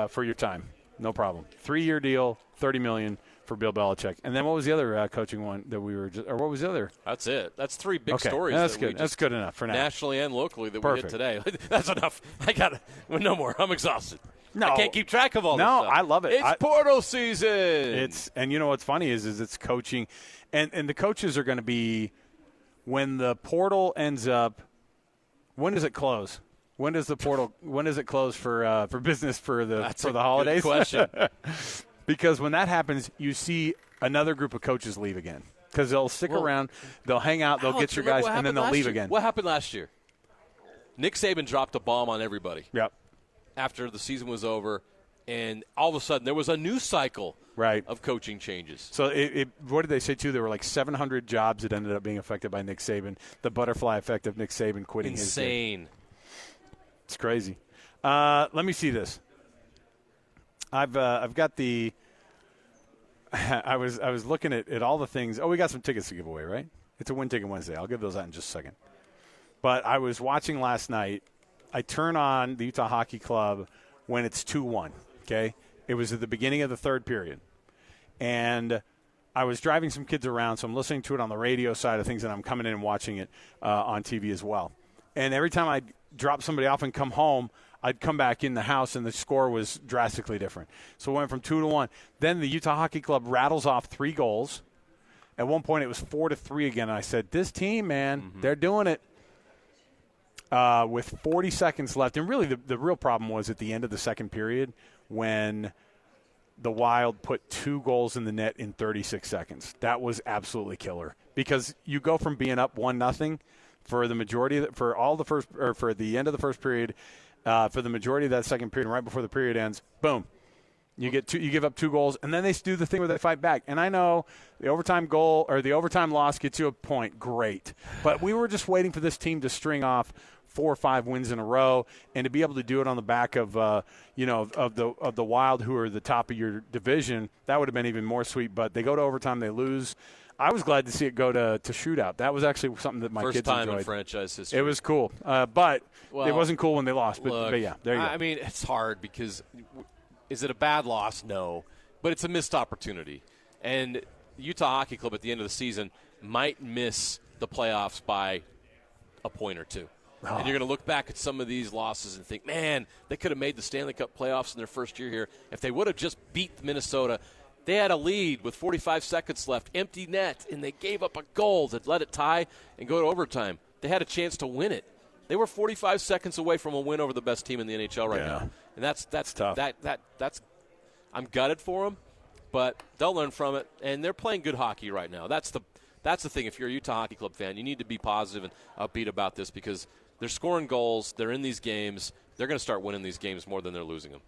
for your time. No problem. 3-year deal, $30 million for Bill Belichick. And then what was the other coaching one that we were or what was the other? That's it. That's 3 big stories. That's good. That's good enough for now. Nationally and locally that we hit today. That's enough. I got it. No more. I'm exhausted. No. I can't keep track of all this stuff. No, I love it. It's portal season. And you know what's funny is it's coaching. And the coaches are going to be, when the portal ends up, when does it close? When does it close for business for the holidays? Good question. Because when that happens, you see another group of coaches leave again. Because they'll stick around, they'll hang out, they'll get your guys, and then they'll leave again. What happened last year? Nick Saban dropped a bomb on everybody. Yep. After the season was over, and all of a sudden there was a new cycle of coaching changes. So what did they say, too? There were like 700 jobs that ended up being affected by Nick Saban. The butterfly effect of Nick Saban quitting his gig. Insane. It's crazy. Let me see this. I've got the. I was looking at all the things. Oh, we got some tickets to give away, right? It's a Win Ticket Wednesday. I'll give those out in just a second. But I was watching last night. I turn on the Utah Hockey Club when it's 2-1. Okay, it was at the beginning of the third period, and I was driving some kids around, so I'm listening to it on the radio side of things, and I'm coming in and watching it on TV as well. And every time I'd drop somebody off and come home, I'd come back in the house, and the score was drastically different. So it went from 2-1. Then the Utah Hockey Club rattles off 3 goals. At one point, it was 4-3 again. And I said, this team, man, they're doing it. With 40 seconds left. And really, the real problem was at the end of the second period when the Wild put 2 goals in the net in 36 seconds. That was absolutely killer. Because you go from being up 1-0 for the majority – for the end of the first period – for the majority of that second period, and right before the period ends, boom, you give up 2 goals, and then they do the thing where they fight back. And I know the overtime goal or the overtime loss gets you a point, great. But we were just waiting for this team to string off 4 or 5 wins in a row, and to be able to do it on the back of the Wild, who are the top of your division. That would have been even more sweet. But they go to overtime, they lose. I was glad to see it go to shootout. That was actually something that my kids enjoyed. First time in franchise history. It was cool, but it wasn't cool when they lost. But yeah, there you go. I mean, it's hard because is it a bad loss? No, but it's a missed opportunity. And Utah Hockey Club at the end of the season might miss the playoffs by a point or 2. Oh. And you're going to look back at some of these losses and think, man, they could have made the Stanley Cup playoffs in their first year here if they would have just beat Minnesota. They had a lead with 45 seconds left, empty net, and they gave up a goal to let it tie and go to overtime. They had a chance to win it. They were 45 seconds away from a win over the best team in the NHL right now, and that's tough. That's I'm gutted for them, but they'll learn from it, and they're playing good hockey right now. That's the thing. If you're a Utah Hockey Club fan, you need to be positive and upbeat about this because they're scoring goals. They're in these games. They're going to start winning these games more than they're losing them.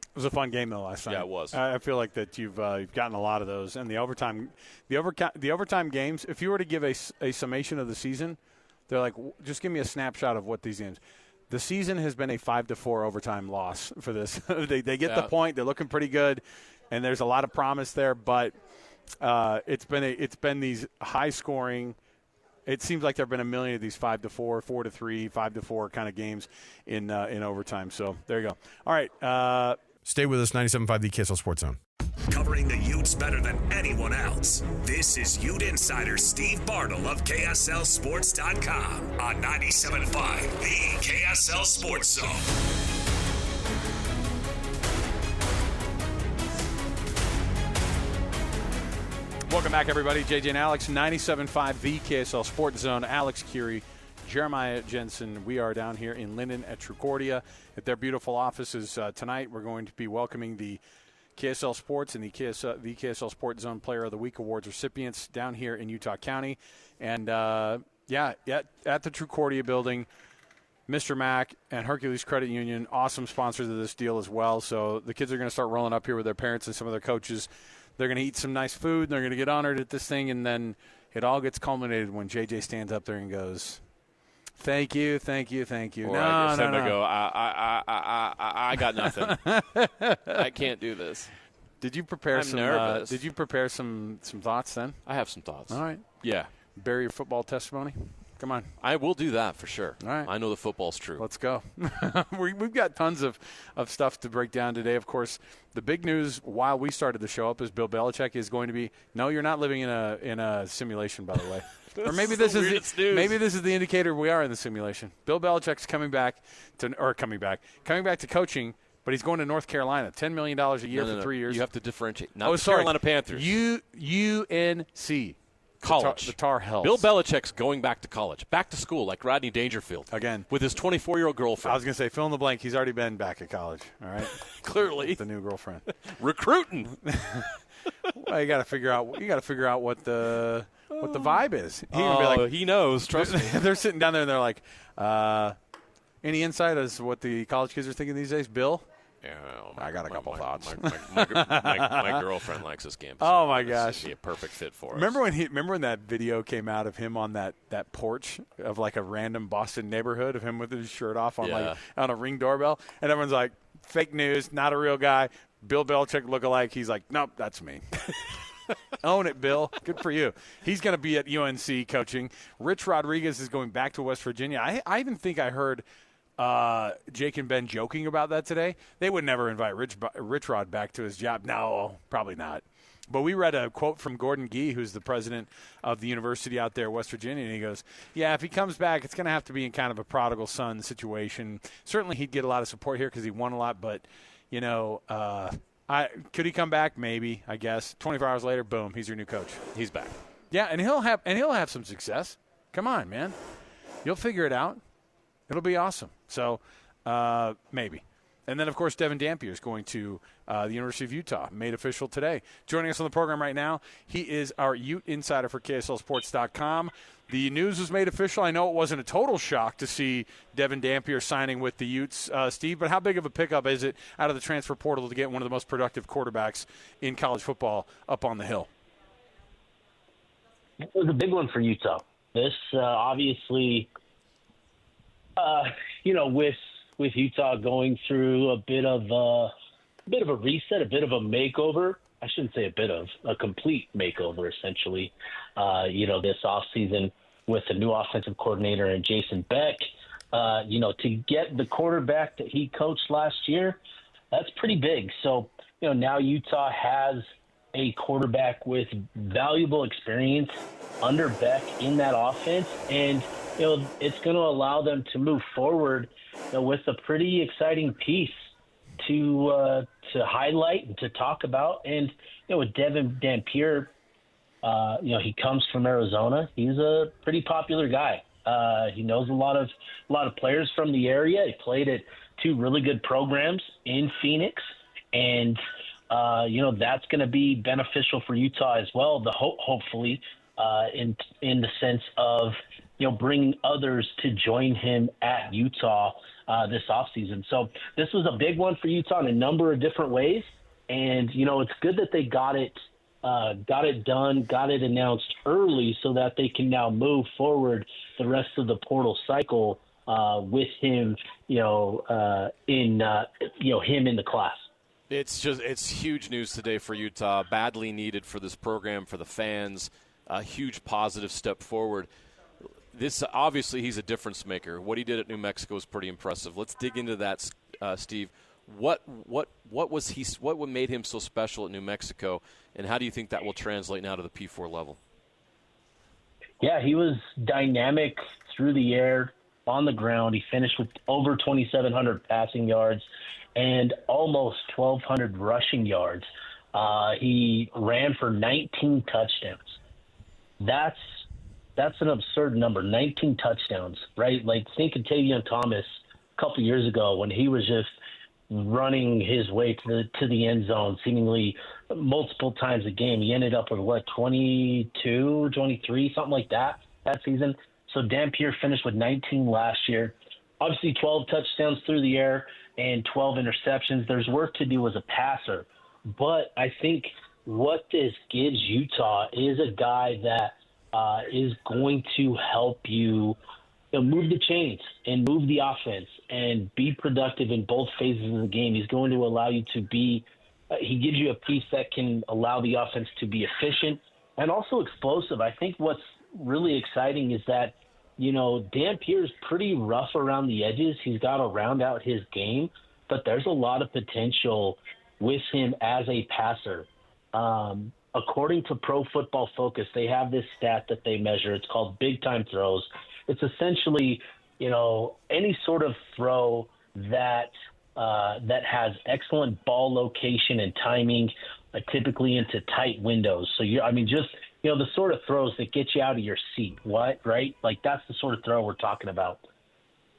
It was a fun game though last night. Yeah, it was. I feel like that you've gotten a lot of those, and the overtime games. If you were to give a summation of the season, they're like, just give me a snapshot of what these games. The season has been a 5-4 overtime loss for this. they get the point. They're looking pretty good, and there's a lot of promise there. But it's been these high-scoring. It seems like there have been a million of these 5-4, 4-3, 5-4 kind of games in overtime. So there you go. All right. Stay with us, 97.5 the KSL Sports Zone. Covering the Utes better than anyone else. This is Ute insider Steve Bartle of KSLSports.com on 97.5 the KSL Sports Zone. Welcome back, everybody. JJ and Alex, 97.5 the KSL Sports Zone. Alex, Kirry, Jeremiah, Jensen. We are down here in Linden at Trucordia at their beautiful offices. Tonight we're going to be welcoming the KSL Sports and the KSL Sports Zone Player of the Week Awards recipients down here in Utah County. And, at the Trucordia building, Mr. Mack and Hercules Credit Union, awesome sponsors of this deal as well. So the kids are going to start rolling up here with their parents and some of their coaches. They're going to eat some nice food, and they're going to get honored at this thing, and then it all gets culminated when JJ stands up there and goes, "Thank you, thank you, thank you." Or I go, I got nothing. I can't do this. Did you prepare I'm nervous. Did you prepare some thoughts then? I have some thoughts. All right. Yeah. Bury your football testimony. Come on. I will do that for sure. All right. I know the football's true. Let's go. We've got tons of stuff to break down today. Of course, the big news while we started the show up is Bill Belichick is going to be – no, you're not living in a simulation, by the way. Or maybe this is the indicator we are in the simulation. Bill Belichick's coming back to coaching, but he's going to North Carolina. $10 million a year for 3 years. You have to differentiate. Not the Carolina Panthers. UNC. College. The Tar Heels. Bill Belichick's going back to college, back to school like Rodney Dangerfield. Again. With his 24-year-old girlfriend. I was going to say, fill in the blank. He's already been back at college. All right? Clearly. With the new girlfriend. Recruiting. Well, you got to figure out what the vibe is. He knows. Trust me. They're sitting down there and they're like, any insight as to what the college kids are thinking these days, Bill? Yeah, I got a couple thoughts. My girlfriend likes this campus. Oh my gosh, it'd be a perfect fit for us. Remember when that video came out of him on that porch of like a random Boston neighborhood of him with his shirt off on on a Ring doorbell, and everyone's like, fake news, not a real guy. Bill Belichick lookalike. He's like, nope, that's me. Own it, Bill. Good for you. He's going to be at UNC coaching. Rich Rodriguez is going back to West Virginia. I even think I heard Jake and Ben joking about that today. They would never invite Rich Rod back to his job. No, probably not. But we read a quote from Gordon Gee, who's the president of the university out there, West Virginia, and he goes, yeah, if he comes back, it's going to have to be in kind of a prodigal son situation. Certainly he'd get a lot of support here because he won a lot, but, could he come back? Maybe, I guess. 24 hours later, boom, he's your new coach. He's back. Yeah, and he'll have some success. Come on, man. You'll figure it out. It'll be awesome. So maybe. And then, of course, Devin Dampier is going to the University of Utah, made official today. Joining us on the program right now, he is our Ute insider for KSLSports.com. The news was made official. I know it wasn't a total shock to see Devin Dampier signing with the Utes, Steve, but how big of a pickup is it out of the transfer portal to get one of the most productive quarterbacks in college football up on the hill? It was a big one for Utah. This obviously – with Utah going through a bit of a reset, a bit of a makeover. I shouldn't say a complete makeover, essentially. This offseason with the new offensive coordinator and Jason Beck, to get the quarterback that he coached last year, that's pretty big. So, now Utah has a quarterback with valuable experience under Beck in that offense, and it's going to allow them to move forward with a pretty exciting piece to highlight and to talk about. And with Devin Dampier, he comes from Arizona. He's a pretty popular guy. He knows a lot of players from the area. He played at two really good programs in Phoenix, and that's going to be beneficial for Utah as well. Hopefully, in the sense of bringing others to join him at Utah this offseason. So this was a big one for Utah in a number of different ways. And, it's good that they got it done, got it announced early so that they can now move forward the rest of the portal cycle with him, him in the class. It's huge news today for Utah, badly needed for this program, for the fans, a huge positive step forward. This obviously he's a difference maker. What he did at New Mexico is pretty impressive. Let's dig into that, Steve. What made him so special at New Mexico, and how do you think that will translate now to the P4 level? Yeah, he was dynamic through the air, on the ground. He finished with over 2,700 passing yards and almost 1,200 rushing yards. He ran for 19 touchdowns. That's an absurd number, 19 touchdowns, right? Like, think of Tavion Thomas a couple years ago when he was just running his way to the end zone seemingly multiple times a game. He ended up with, 22, 23, something like that season. So Dampier finished with 19 last year. Obviously 12 touchdowns through the air and 12 interceptions. There's work to do as a passer. But I think what this gives Utah is a guy that is going to help you move the chains and move the offense and be productive in both phases of the game. He's going to allow you to be he gives you a piece that can allow the offense to be efficient and also explosive. I think what's really exciting is that, Dampier's pretty rough around the edges. He's got to round out his game, but there's a lot of potential with him as a passer. According to Pro Football Focus, they have this stat that they measure. It's called big time throws. It's essentially, any sort of throw that has excellent ball location and timing, typically into tight windows. So the sort of throws that get you out of your seat, right? Like, that's the sort of throw we're talking about.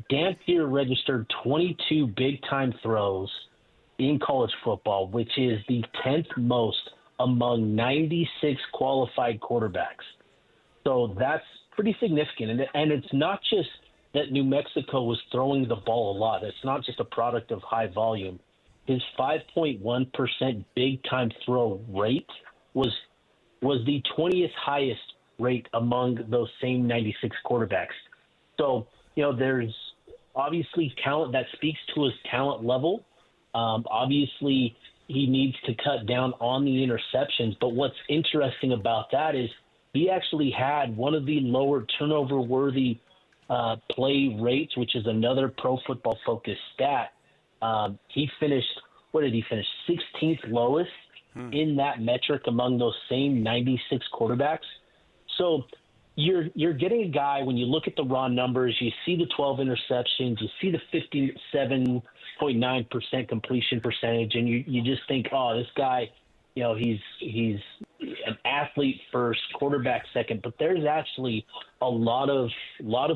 Dampier registered 22 big-time throws in college football, which is the 10th most among 96 qualified quarterbacks. So that's pretty significant. And it's not just that New Mexico was throwing the ball a lot. It's not just a product of high volume. His 5.1% big-time throw rate was the 20th highest rate among those same 96 quarterbacks. So, there's obviously talent that speaks to his talent level. Obviously, he needs to cut down on the interceptions. But what's interesting about that is he actually had one of the lower turnover-worthy play rates, which is another Pro Football Focus stat. He finished, 16th lowest in that metric among those same 96 quarterbacks. So you're getting a guy, when you look at the raw numbers, you see the 12 interceptions, you see the 57.9% completion percentage, and you just think, oh, this guy, he's an athlete first, quarterback second, but there's actually a lot of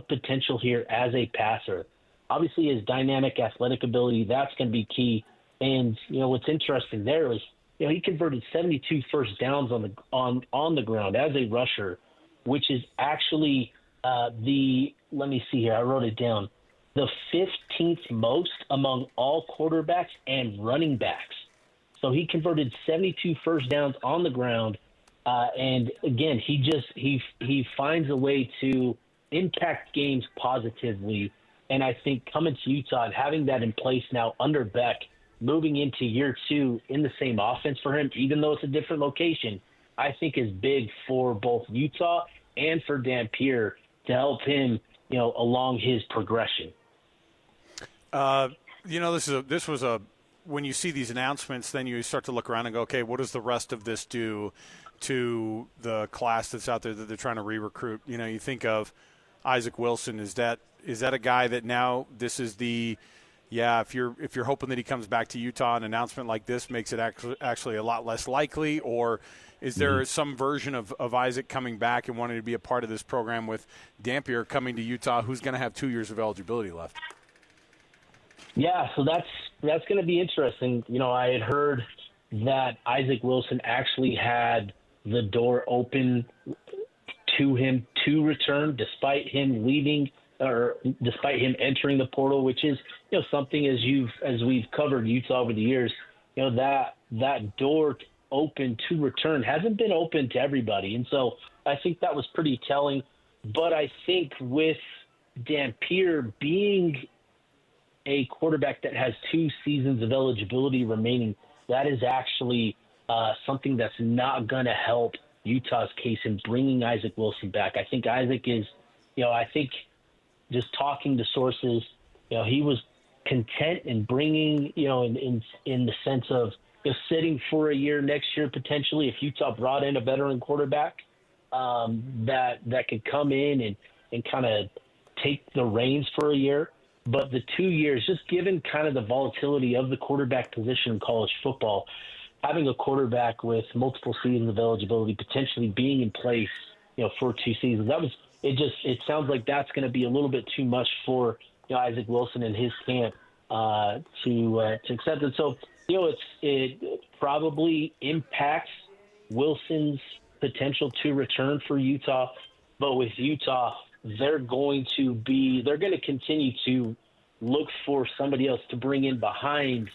potential here as a passer. Obviously, his dynamic athletic ability, that's going to be key. And what's interesting there is he converted 72 first downs on the ground as a rusher, which is actually let me see here, I wrote it down, the 15th most among all quarterbacks and running backs. So he converted 72 first downs on the ground, and again, he finds a way to impact games positively. And I think coming to Utah and having that in place now under Beck, moving into year 2 in the same offense for him, even though it's a different location, I think is big for both Utah and for Dampier to help him, along his progression. This was when you see these announcements, then you start to look around and go, okay, what does the rest of this do to the class that's out there that they're trying to re-recruit? You think of Isaac Wilson. Is that a guy that now this is the – if you're hoping that he comes back to Utah, an announcement like this makes it actually a lot less likely, or is there some version of Isaac coming back and wanting to be a part of this program with Dampier coming to Utah, who's going to have 2 years of eligibility left? Yeah, so that's going to be interesting. I had heard that Isaac Wilson actually had the door open to him to return despite him leaving or despite him entering the portal, which is, something as we've covered Utah over the years, that door open to return hasn't been open to everybody. And so I think that was pretty telling. But I think with Dampier being a quarterback that has 2 seasons of eligibility remaining, that is actually something that's not going to help Utah's case in bringing Isaac Wilson back. I think Isaac is, I think just talking to sources, he was content in bringing, in the sense of sitting for a year next year potentially if Utah brought in a veteran quarterback that could come in and kind of take the reins for a year. But the 2 years, just given kind of the volatility of the quarterback position in college football, having a quarterback with multiple seasons of eligibility potentially being in place, for 2 seasons, it sounds like that's going to be a little bit too much for Isaac Wilson and his camp to accept it. So it probably impacts Wilson's potential to return for Utah, but with Utah, they're going to continue to look for somebody else to bring in behind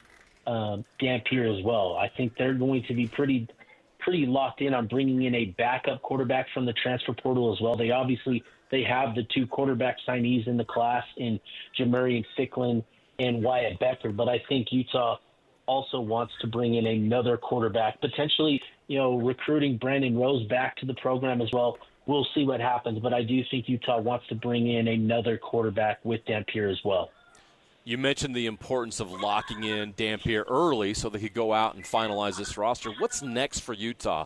Dampier as well. I think they're going to be pretty locked in on bringing in a backup quarterback from the transfer portal as well. They have the 2 quarterback signees in the class in Jamarian Ficklin and Wyatt Becker, but I think Utah also wants to bring in another quarterback, potentially, recruiting Brandon Rose back to the program as well. We'll see what happens, but I do think Utah wants to bring in another quarterback with Dampier as well. You mentioned the importance of locking in Dampier early so they could go out and finalize this roster. What's next for Utah?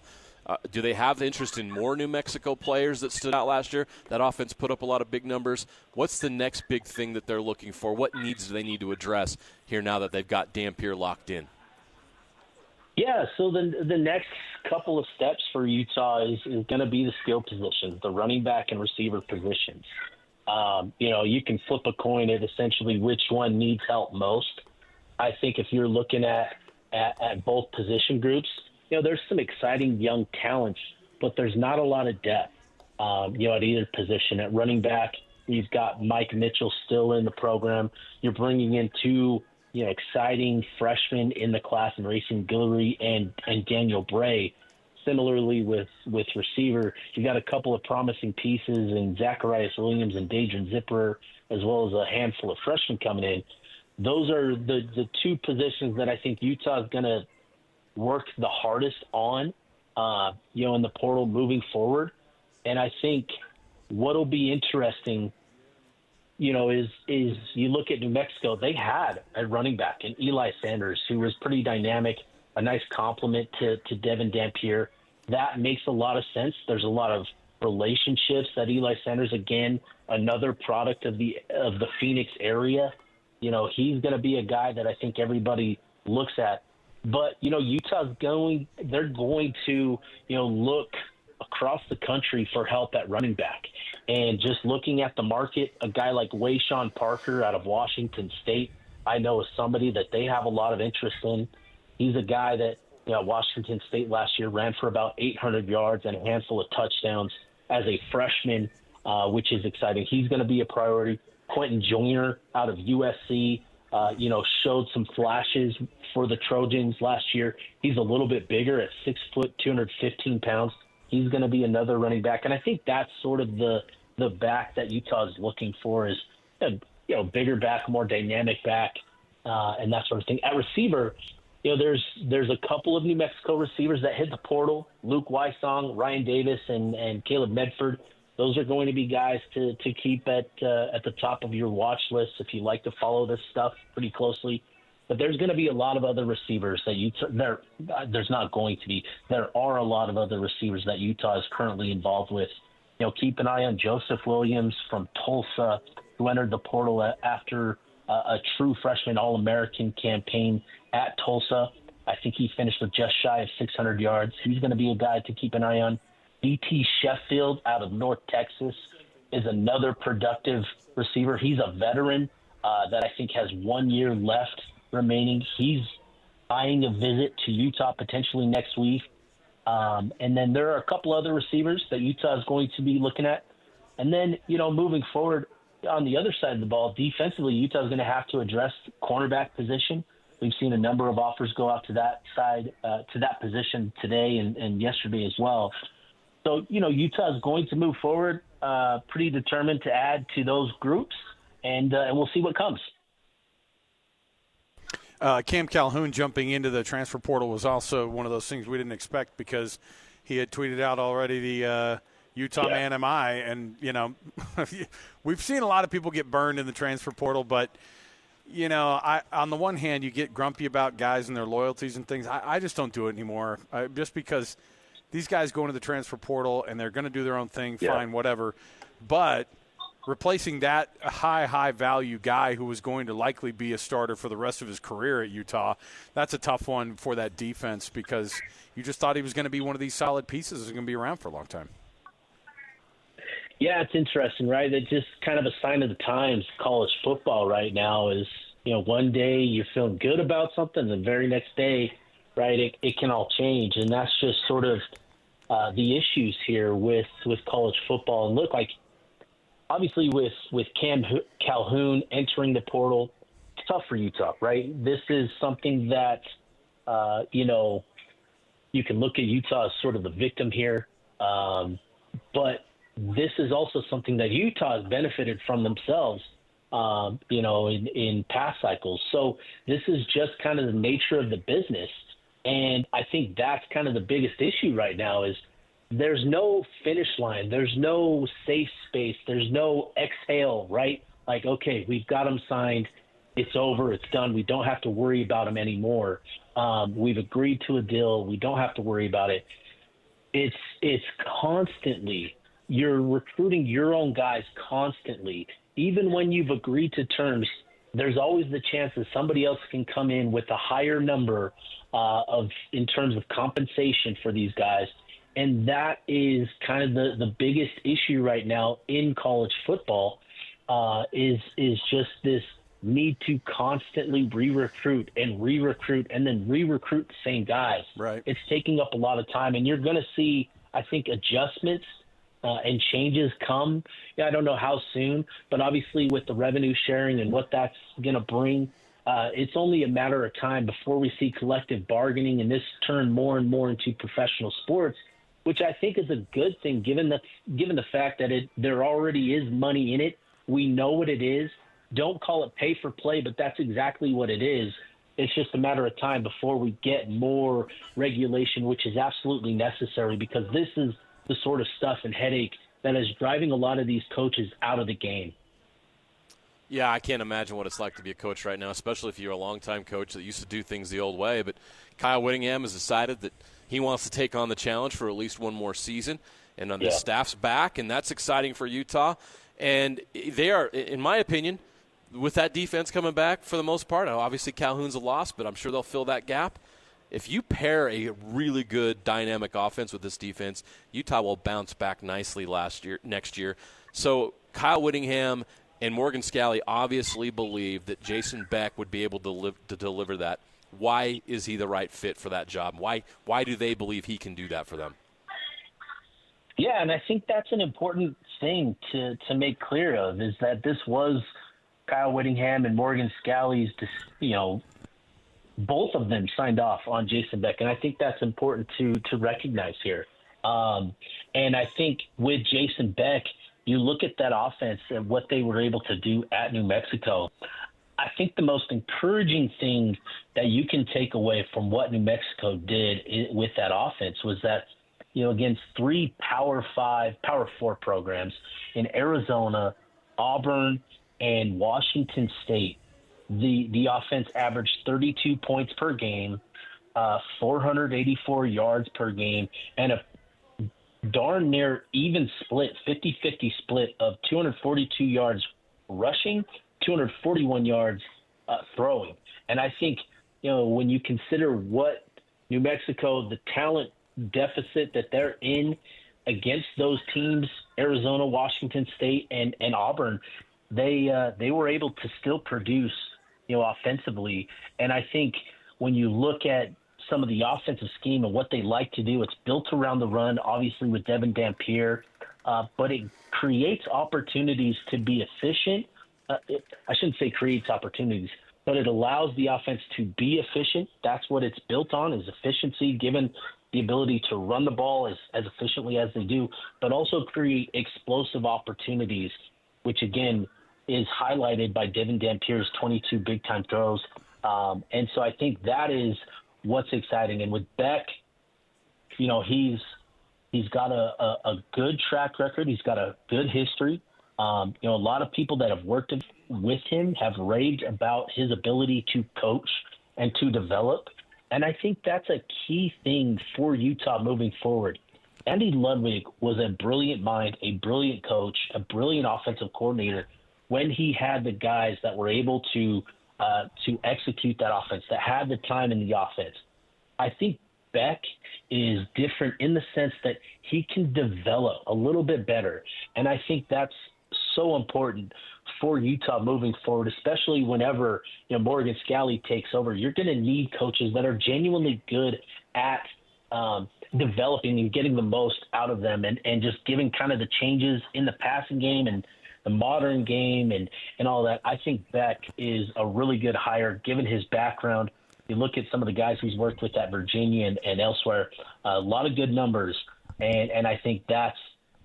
Do they have interest in more New Mexico players that stood out last year? That offense put up a lot of big numbers. What's the next big thing that they're looking for? What needs do they need to address here now that they've got Dampier locked in? Yeah, so the next couple of steps for Utah is going to be the skill positions, the running back and receiver positions. You can flip a coin at essentially which one needs help most. I think if you're looking at both position groups, there's some exciting young talents, but there's not a lot of depth, at either position. At running back, you've got Mike Mitchell still in the program. You're bringing in 2 exciting freshmen in the class in Racing Guillory and Daniel Bray. Similarly with receiver, you've got a couple of promising pieces in Zacharias Williams and Dadrian Zipper, as well as a handful of freshmen coming in. Those are the 2 positions that I think Utah is going to work the hardest on, in the portal moving forward. And I think what'll be interesting, is you look at New Mexico, they had a running back in Eli Sanders who was pretty dynamic, a nice compliment to Devin Dampier. That makes a lot of sense. There's a lot of relationships that Eli Sanders, again, another product of the Phoenix area. He's going to be a guy that I think everybody looks at. But, Utah's they're going to, look across the country for help at running back. And just looking at the market, a guy like Wayshawn Parker out of Washington State, I know is somebody that they have a lot of interest in. He's a guy that, Washington State last year ran for about 800 yards and a handful of touchdowns as a freshman, which is exciting. He's going to be a priority. Quentin Joyner out of USC, showed some flashes for the Trojans last year. He's a little bit bigger at 6 foot, 215 pounds. He's going to be another running back. And I think that's sort of the back that Utah is looking for is, bigger back, more dynamic back, and that sort of thing. At receiver, there's a couple of New Mexico receivers that hit the portal, Luke Wysong, Ryan Davis, and Caleb Medford. Those are going to be guys to keep at the top of your watch list if you like to follow this stuff pretty closely. But there's going to be a lot of other receivers that there's not going to be. There are a lot of other receivers that Utah is currently involved with. Keep an eye on Joseph Williams from Tulsa, who entered the portal after a true freshman All-American campaign at Tulsa. I think he finished with just shy of 600 yards. He's going to be a guy to keep an eye on. D.T. Sheffield out of North Texas is another productive receiver. He's a veteran that I think has 1 year left remaining. He's eyeing a visit to Utah potentially next week. And then there are a couple other receivers that Utah is going to be looking at. And then, moving forward on the other side of the ball, defensively, Utah is going to have to address the cornerback position. We've seen a number of offers go out to that side, to that position today and yesterday as well. So, Utah is going to move forward pretty determined to add to those groups, and we'll see what comes. Cam Calhoun jumping into the transfer portal was also one of those things we didn't expect because he had tweeted out already the Utah man am I. And, we've seen a lot of people get burned in the transfer portal, but, on the one hand, you get grumpy about guys and their loyalties and things. I just don't do it anymore just because these guys go into the transfer portal and they're going to do their own thing, fine, whatever. But replacing that high value guy who was going to likely be a starter for the rest of his career at Utah, that's a tough one for that defense because you just thought he was going to be one of these solid pieces that's going to be around for a long time. Yeah, it's interesting, right? It's just kind of a sign of the times. College football right now is, one day you're feeling good about something, the very next day, right, it can all change. And that's just sort of the issues here with college football. And look, like, obviously with Calhoun entering the portal, it's tough for Utah, right? This is something that, you can look at Utah as sort of the victim here. But this is also something that Utah has benefited from themselves, in past cycles. So this is just kind of the nature of the business. And I think that's kind of the biggest issue right now is there's no finish line. There's no safe space. There's no exhale, right? Like, okay, we've got them signed. It's over. It's done. We don't have to worry about them anymore. We've agreed to a deal. We don't have to worry about it. It's constantly, you're recruiting your own guys constantly. Even when you've agreed to terms, there's always the chance that somebody else can come in with a higher number in terms of compensation for these guys. And that is kind of the biggest issue right now in college football is just this need to constantly re-recruit and then re-recruit the same guys. Right. It's taking up a lot of time, and you're going to see, I think, adjustments and changes come. I don't know how soon, but obviously with the revenue sharing and what that's going to bring, it's only a matter of time before we see collective bargaining and this turn more and more into professional sports, which I think is a good thing given the fact that there already is money in it. We know what it is. Don't call it pay for play, but that's exactly what it is. It's just a matter of time before we get more regulation, which is absolutely necessary because this is the sort of stuff and headache that is driving a lot of these coaches out of the game. Yeah, I can't imagine what it's like to be a coach right now, especially if you're a longtime coach that used to do things the old way. But Kyle Whittingham has decided that he wants to take on the challenge for at least one more season, and the staff's back, and that's exciting for Utah. And they are, in my opinion, with that defense coming back for the most part, obviously Calhoun's a loss, but I'm sure they'll fill that gap. If you pair a really good dynamic offense with this defense, Utah will bounce back nicely next year. So Kyle Whittingham and Morgan Scalley obviously believe that Jason Beck would be able to deliver that. Why is he the right fit for that job? Why do they believe he can do that for them? Yeah, and I think that's an important thing to make clear of is that this was Kyle Whittingham and Morgan Scalley's, both of them signed off on Jason Beck, and I think that's important to recognize here. And I think with Jason Beck, you look at that offense and what they were able to do at New Mexico. I think the most encouraging thing that you can take away from what New Mexico did with that offense was that, against 3 Power 5, Power 4 programs in Arizona, Auburn, and Washington State, the offense averaged 32 points per game, 484 yards per game, and a darn near even split, 50-50 split of 242 yards rushing, 241 yards throwing. And I think, when you consider what New Mexico, the talent deficit that they're in against those teams, Arizona, Washington State, and Auburn, they were able to still produce, offensively. And I think when you look at some of the offensive scheme and what they like to do, it's built around the run, obviously with Devin Dampier, but it creates opportunities to be efficient. I shouldn't say creates opportunities, but it allows the offense to be efficient. That's what it's built on, is efficiency, given the ability to run the ball as efficiently as they do, but also create explosive opportunities, which again is highlighted by Devin Dampier's 22 big-time throws. And so I think that is what's exciting. And with Beck, you know, he's got a good track record. He's got a good history. You know, a lot of people that have worked with him have raved about his ability to coach and to develop. And I think that's a key thing for Utah moving forward. Andy Ludwig was a brilliant mind, a brilliant coach, a brilliant offensive coordinator when he had the guys that were able to execute that offense, that had the time in the offense. I think Beck is different in the sense that he can develop a little bit better. And I think that's so important for Utah moving forward, especially whenever, you know, Morgan Scalley takes over. You're going to need coaches that are genuinely good at developing and getting the most out of them and just giving kind of the changes in the passing game and the modern game and all that. I think Beck is a really good hire given his background. You look at some of the guys he's worked with at Virginia and elsewhere, a lot of good numbers. And I think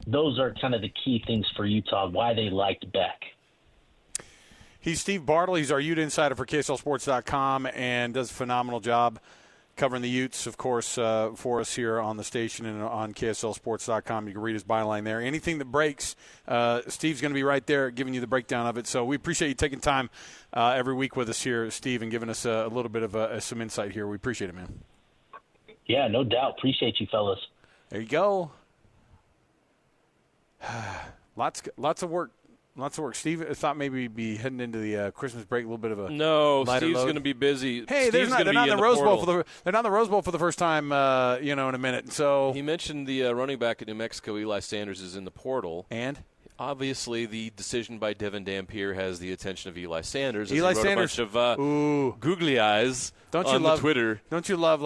those are kind of the key things for Utah, why they liked Beck. He's Steve Bartle. He's our Ute insider for KSLSports.com and does a phenomenal job covering the Utes, of course, for us here on the station and on KSLSports.com. You can read his byline there. Anything that breaks, Steve's going to be right there giving you the breakdown of it. So we appreciate you taking time every week with us here, Steve, and giving us a little bit of some insight here. We appreciate it, man. Yeah, no doubt. Appreciate you, fellas. There you go. Lots of work. Steve thought maybe we'd be heading into the Christmas break, a little bit of a Steve's going to be busy. Hey, they're not in the Rose Bowl they're not in the Rose Bowl for the first time, in a minute. So he mentioned the running back at New Mexico, Eli Sanders, is in the portal, and obviously the decision by Devin Dampier has the attention of Eli Sanders. Eli Sanders, a bunch of googly eyes on Twitter. Don't you love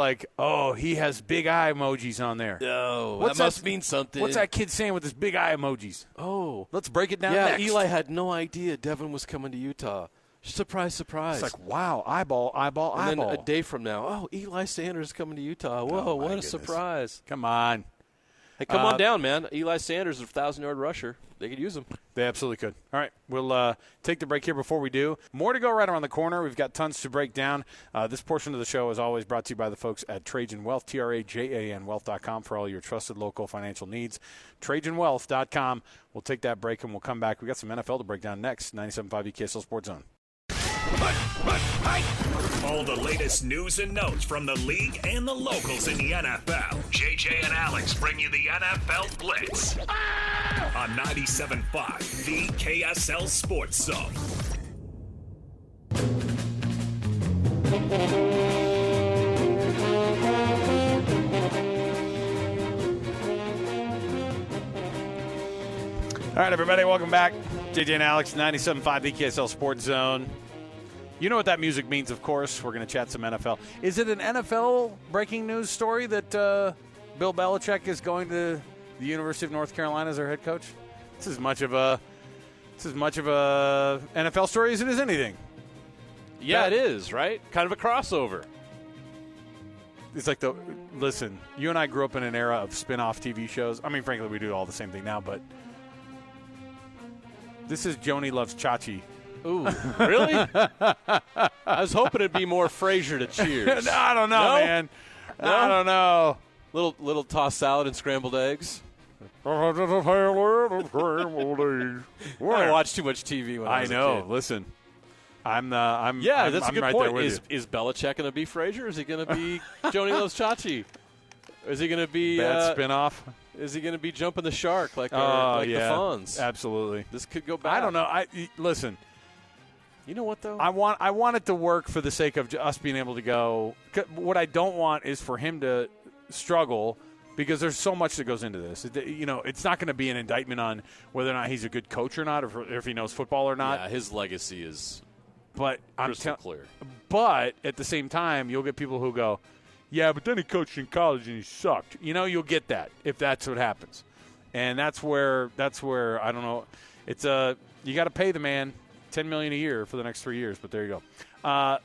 he has big eye emojis on there? Oh, that must mean something. What's that kid saying with his big eye emojis? Oh, let's break it down. Yeah, next. Eli had no idea Devin was coming to Utah. Surprise, surprise. It's like, wow, eyeball. And then a day from now, Eli Sanders coming to Utah. Whoa, what a surprise. Come on. Hey, come on down, man. Eli Sanders is a 1,000-yard rusher. They could use him. They absolutely could. All right, we'll take the break here before we do. More to go right around the corner. We've got tons to break down. This portion of the show is always brought to you by the folks at Trajan Wealth, TRAJAN Wealth.com for all your trusted local financial needs. TrajanWealth.com. We'll take that break and we'll come back. We've got some NFL to break down next. 97.5 EKSL Sports Zone. All the latest news and notes from the league and the locals in the NFL. JJ and Alex bring you the NFL Blitz on 97.5, the KSL Sports Zone. All right, everybody, welcome back. JJ and Alex, 97.5 EKSL Sports Zone. You know what that music means, of course. We're going to chat some NFL. Is it an NFL breaking news story that Bill Belichick is going to the University of North Carolina as their head coach? It's as much of a NFL story as it is anything. Yeah, it is, right? Kind of a crossover. It's like listen, you and I grew up in an era of spin-off TV shows. I mean, frankly, we do all the same thing now, but this is Joni Loves Chachi. Ooh, really? I was hoping it'd be more Frasier to Cheers. No, I don't know, man. No? I don't know. Little tossed salad and scrambled eggs. I watched too much TV when I was a kid. Listen, that's a good right point. There with Is Belichick going to be Frasier? Is he going to be Joni Loves Chachi? Is he going to be bad spinoff? Is he going to be Jumping the Shark like the Fonz? Absolutely. This could go bad. I don't know. Listen. You know what, though? I want it to work for the sake of us being able to go. What I don't want is for him to struggle because there's so much that goes into this. It's not going to be an indictment on whether or not he's a good coach or not, or if he knows football or not. Yeah, his legacy is crystal clear. But at the same time, you'll get people who go, yeah, but then he coached in college and he sucked. You'll get that if that's what happens. And that's where I don't know. It's you got to pay the man $10 million a year for the next 3 years, but there you go.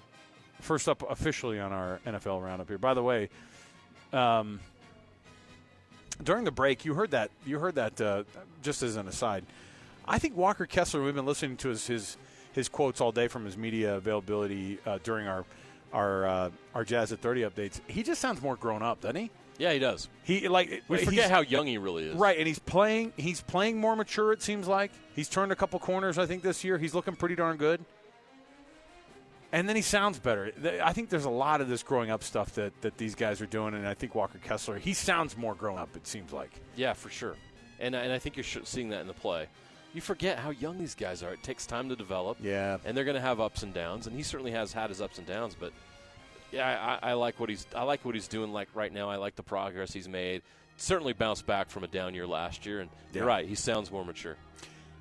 First up officially on our NFL roundup here. By the way, during the break, you heard that just as an aside. I think Walker Kessler, we've been listening to his his quotes all day from his media availability during our Jazz at 30 updates. He just sounds more grown up, doesn't he? Yeah, he does. We forget how young he really is. Right, and he's playing more mature, it seems like. He's turned a couple corners, I think, this year. He's looking pretty darn good. And then he sounds better. I think there's a lot of this growing up stuff that these guys are doing, and I think Walker Kessler, he sounds more grown up, it seems like. Yeah, for sure. And I think you're seeing that in the play. You forget how young these guys are. It takes time to develop. Yeah. And they're going to have ups and downs, and he certainly has had his ups and downs, but yeah, I like what he's doing like right now. I like the progress he's made. Certainly bounced back from a down year last year, and you're right, he sounds more mature.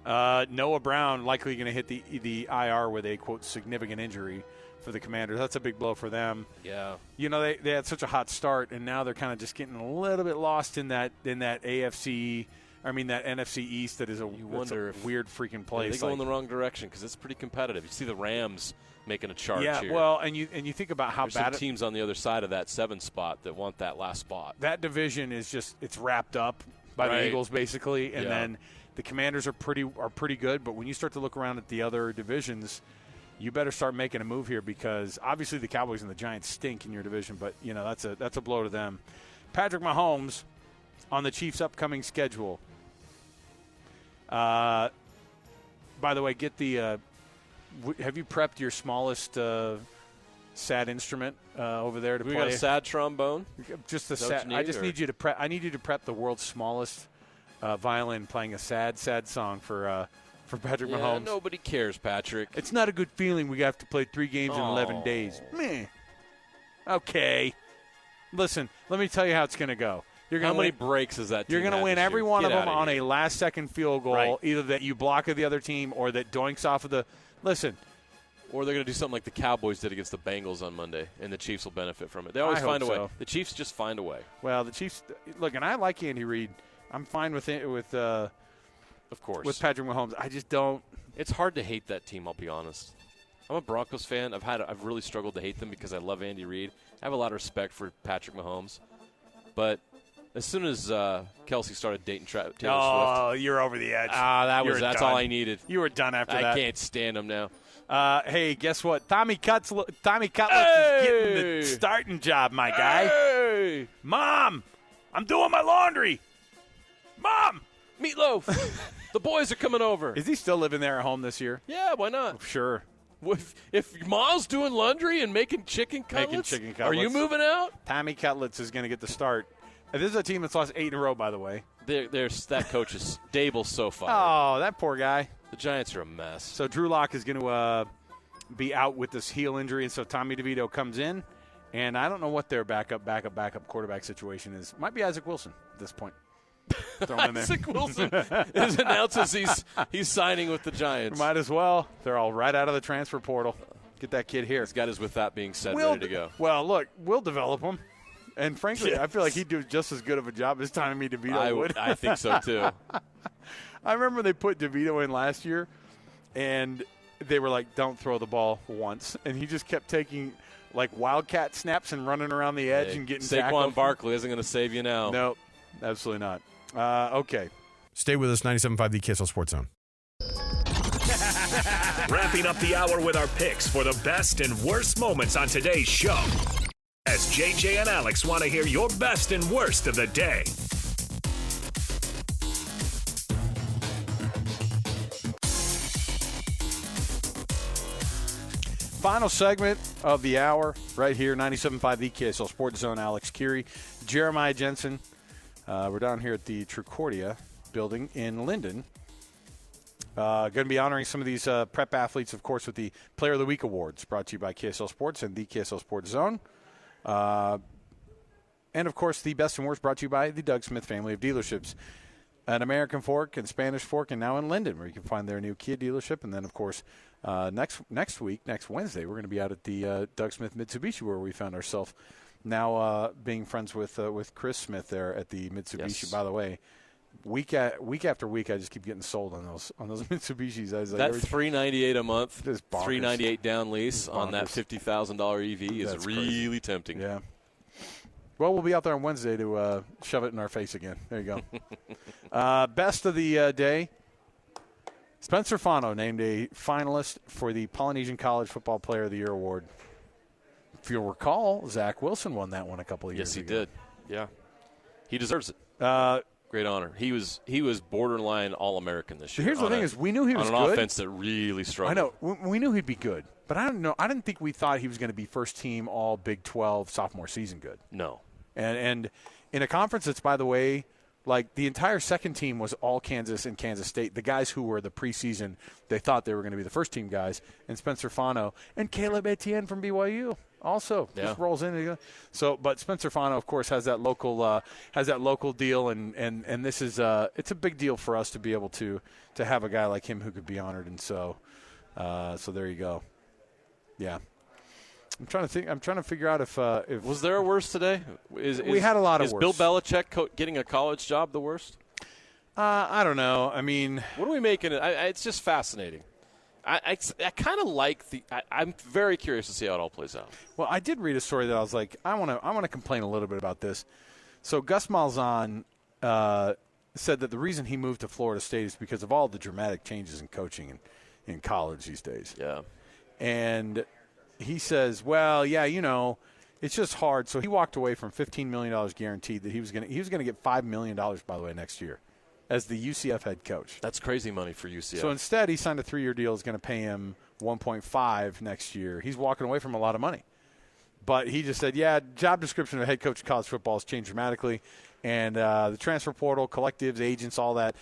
Noah Brown likely going to hit the IR with a, quote, significant injury for the Commanders. That's a big blow for them. Yeah. You know, they had such a hot start, and now they're kind of just getting a little bit lost in that NFC East that is a weird freaking place. They go in the wrong direction because it's pretty competitive. You see the Rams making a charge here. Yeah, well, and you think about how There's bad some teams on the other side of that 7 spot that want that last spot. That division is it's wrapped up by the Eagles basically, and then the Commanders are pretty good. But when you start to look around at the other divisions, you better start making a move here because obviously the Cowboys and the Giants stink in your division. But you know that's a blow to them. Patrick Mahomes on the Chiefs' upcoming schedule. By the way, get the. Have you prepped your smallest sad instrument over there to play? We got a sad trombone. Just the sad. I just need you to prep. I need you to prep the world's smallest violin playing a sad song for Patrick Mahomes. Nobody cares, Patrick. It's not a good feeling. We have to play 3 games in 11 days. Meh. Okay. Listen, let me tell you how it's going to go. How many breaks is that team? You're going to win every one of them on a last-second field goal, either that you block of the other team or that doinks off of the – listen. Or they're going to do something like the Cowboys did against the Bengals on Monday, and the Chiefs will benefit from it. They always find a way. The Chiefs just find a way. Well, the Chiefs – look, and I like Andy Reid. I'm fine with it of course, with Patrick Mahomes. I just don't – it's hard to hate that team, I'll be honest. I'm a Broncos fan. I've really struggled to hate them because I love Andy Reid. I have a lot of respect for Patrick Mahomes. But – as soon as Kelsey started dating Taylor Swift. Oh, you're over the edge. That's all I needed. You were done after that. I can't stand him now. Hey, guess what? Tommy Cutlets is getting the starting job, my guy. Hey! Mom, I'm doing my laundry. Mom! Meatloaf! The boys are coming over. Is he still living there at home this year? Yeah, why not? Oh, sure. If Ma's doing laundry and making chicken cutlets, are you moving out? Tommy Cutlets is going to get the start. This is a team that's lost 8 in a row, by the way. That coach is Dable's so fired. Oh, that poor guy. The Giants are a mess. So Drew Lock is going to be out with this heel injury, and so Tommy DeVito comes in. And I don't know what their backup quarterback situation is. Might be Isaac Wilson at this point. Isaac Wilson announces he's signing with the Giants. Might as well. They're all right out of the transfer portal. Get that kid here. He's got his with that being said ready to go. Well, look, we'll develop him. And frankly, I feel like he'd do just as good of a job as Tommy DeVito would. I think so, too. I remember they put DeVito in last year, and they were like, don't throw the ball once. And he just kept taking, like, wildcat snaps and running around the edge and getting tackled. Saquon Barkley isn't going to save you now. Nope, absolutely not. Okay. Stay with us, 97.5 The KSL Sports Zone. Wrapping up the hour with our picks for the best and worst moments on today's show. As JJ and Alex want to hear your best and worst of the day. Final segment of the hour right here, 97.5 The KSL Sports Zone. Alex Kirry, Jeremiah Jensen. We're down here at the Trucordia building in Linden. Going to be honoring some of these prep athletes, of course, with the Player of the Week Awards brought to you by KSL Sports and the KSL Sports Zone. And, of course, the best and worst brought to you by the Doug Smith family of dealerships at American Fork and Spanish Fork, and now in Linden, where you can find their new Kia dealership. And then, of course, next Wednesday, we're going to be out at the Doug Smith Mitsubishi, where we found ourselves now being friends with Chris Smith there at the Mitsubishi. Yes. By the way, week after week, I just keep getting sold on those Mitsubishis. That $398 a month, $398 down lease on that $50,000 EV is really tempting. Yeah. Well, we'll be out there on Wednesday to shove it in our face again. There you go. Best of the day. Spencer Fano named a finalist for the Polynesian College Football Player of the Year award. If you'll recall, Zach Wilson won that one a couple of years ago. Yes, he did. Yeah. He deserves it. Great honor. He was borderline All-American this year. Here's the thing is we knew he was on good. an offense that really struggled. I know. We knew he'd be good. But I don't know. I didn't think we thought he was going to be first team all Big 12 sophomore season good. No. And in a conference that's, by the way, like the entire second team was all Kansas and Kansas State. The guys who were the preseason, they thought they were going to be the first team guys. And Spencer Fano and Caleb Etienne from BYU also just rolls in. So, but Spencer Fano, of course, has that local deal, and this is it's a big deal for us to be able to have a guy like him who could be honored. And so there you go. Yeah. I'm trying to figure out if was there a worst today? We had a lot of worst. Is Bill Belichick getting a college job the worst? I don't know. I mean, what are we making it? It's just fascinating. I kind of like I'm very curious to see how it all plays out. Well, I did read a story that I was like, I want to complain a little bit about this. So Gus Malzahn said that the reason he moved to Florida State is because of all the dramatic changes in coaching in college these days. Yeah. And he says, well, yeah, it's just hard. So he walked away from $15 million guaranteed that he was going to get $5 million, by the way, next year as the UCF head coach. That's crazy money for UCF. So instead, he signed a 3-year deal. Is going to pay him $1.5 next year. He's walking away from a lot of money. But he just said, yeah, job description of head coach of college football has changed dramatically. And the transfer portal, collectives, agents, all that.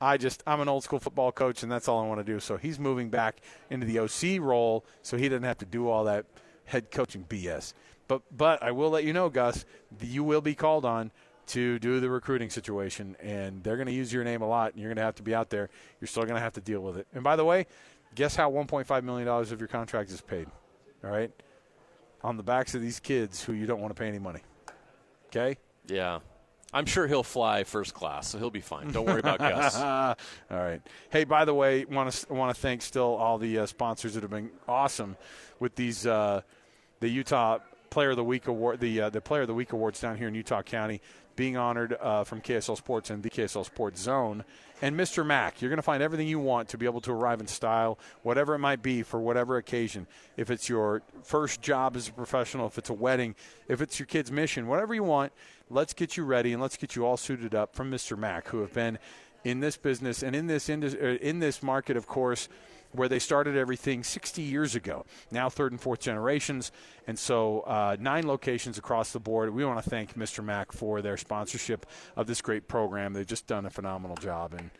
I'm an old school football coach, and that's all I want to do. So he's moving back into the OC role so he doesn't have to do all that head coaching BS. But I will let you know, Gus, you will be called on to do the recruiting situation, and they're going to use your name a lot, and you're going to have to be out there. You're still going to have to deal with it. And by the way, guess how $1.5 million of your contract is paid, all right? On the backs of these kids who you don't want to pay any money, okay? Yeah. I'm sure he'll fly first class, so he'll be fine. Don't worry about Gus. All right. Hey, by the way, want to thank still all the sponsors that have been awesome with these the Utah Player of the Week award, the Player of the Week awards down here in Utah County, being honored from KSL Sports and the KSL Sports Zone. And Mr. Mack, you're going to find everything you want to be able to arrive in style, whatever it might be, for whatever occasion. If it's your first job as a professional, if it's a wedding, if it's your kid's mission, whatever you want, let's get you ready and let's get you all suited up from Mr. Mack, who have been in this business and in this market, of course, where they started everything 60 years ago, now third and fourth generations. And so 9 locations across the board. We want to thank Mr. Mack for their sponsorship of this great program. They've just done a phenomenal job. And,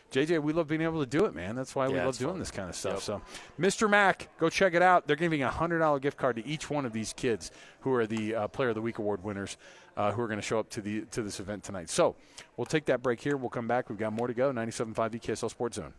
JJ, we love being able to do it, man. That's why we love doing this kind of stuff. Yep. So, Mr. Mack, go check it out. They're giving a $100 gift card to each one of these kids who are the Player of the Week award winners who are going to show up to this event tonight. So, we'll take that break here. We'll come back. We've got more to go. 97.5 KSL Sports Zone.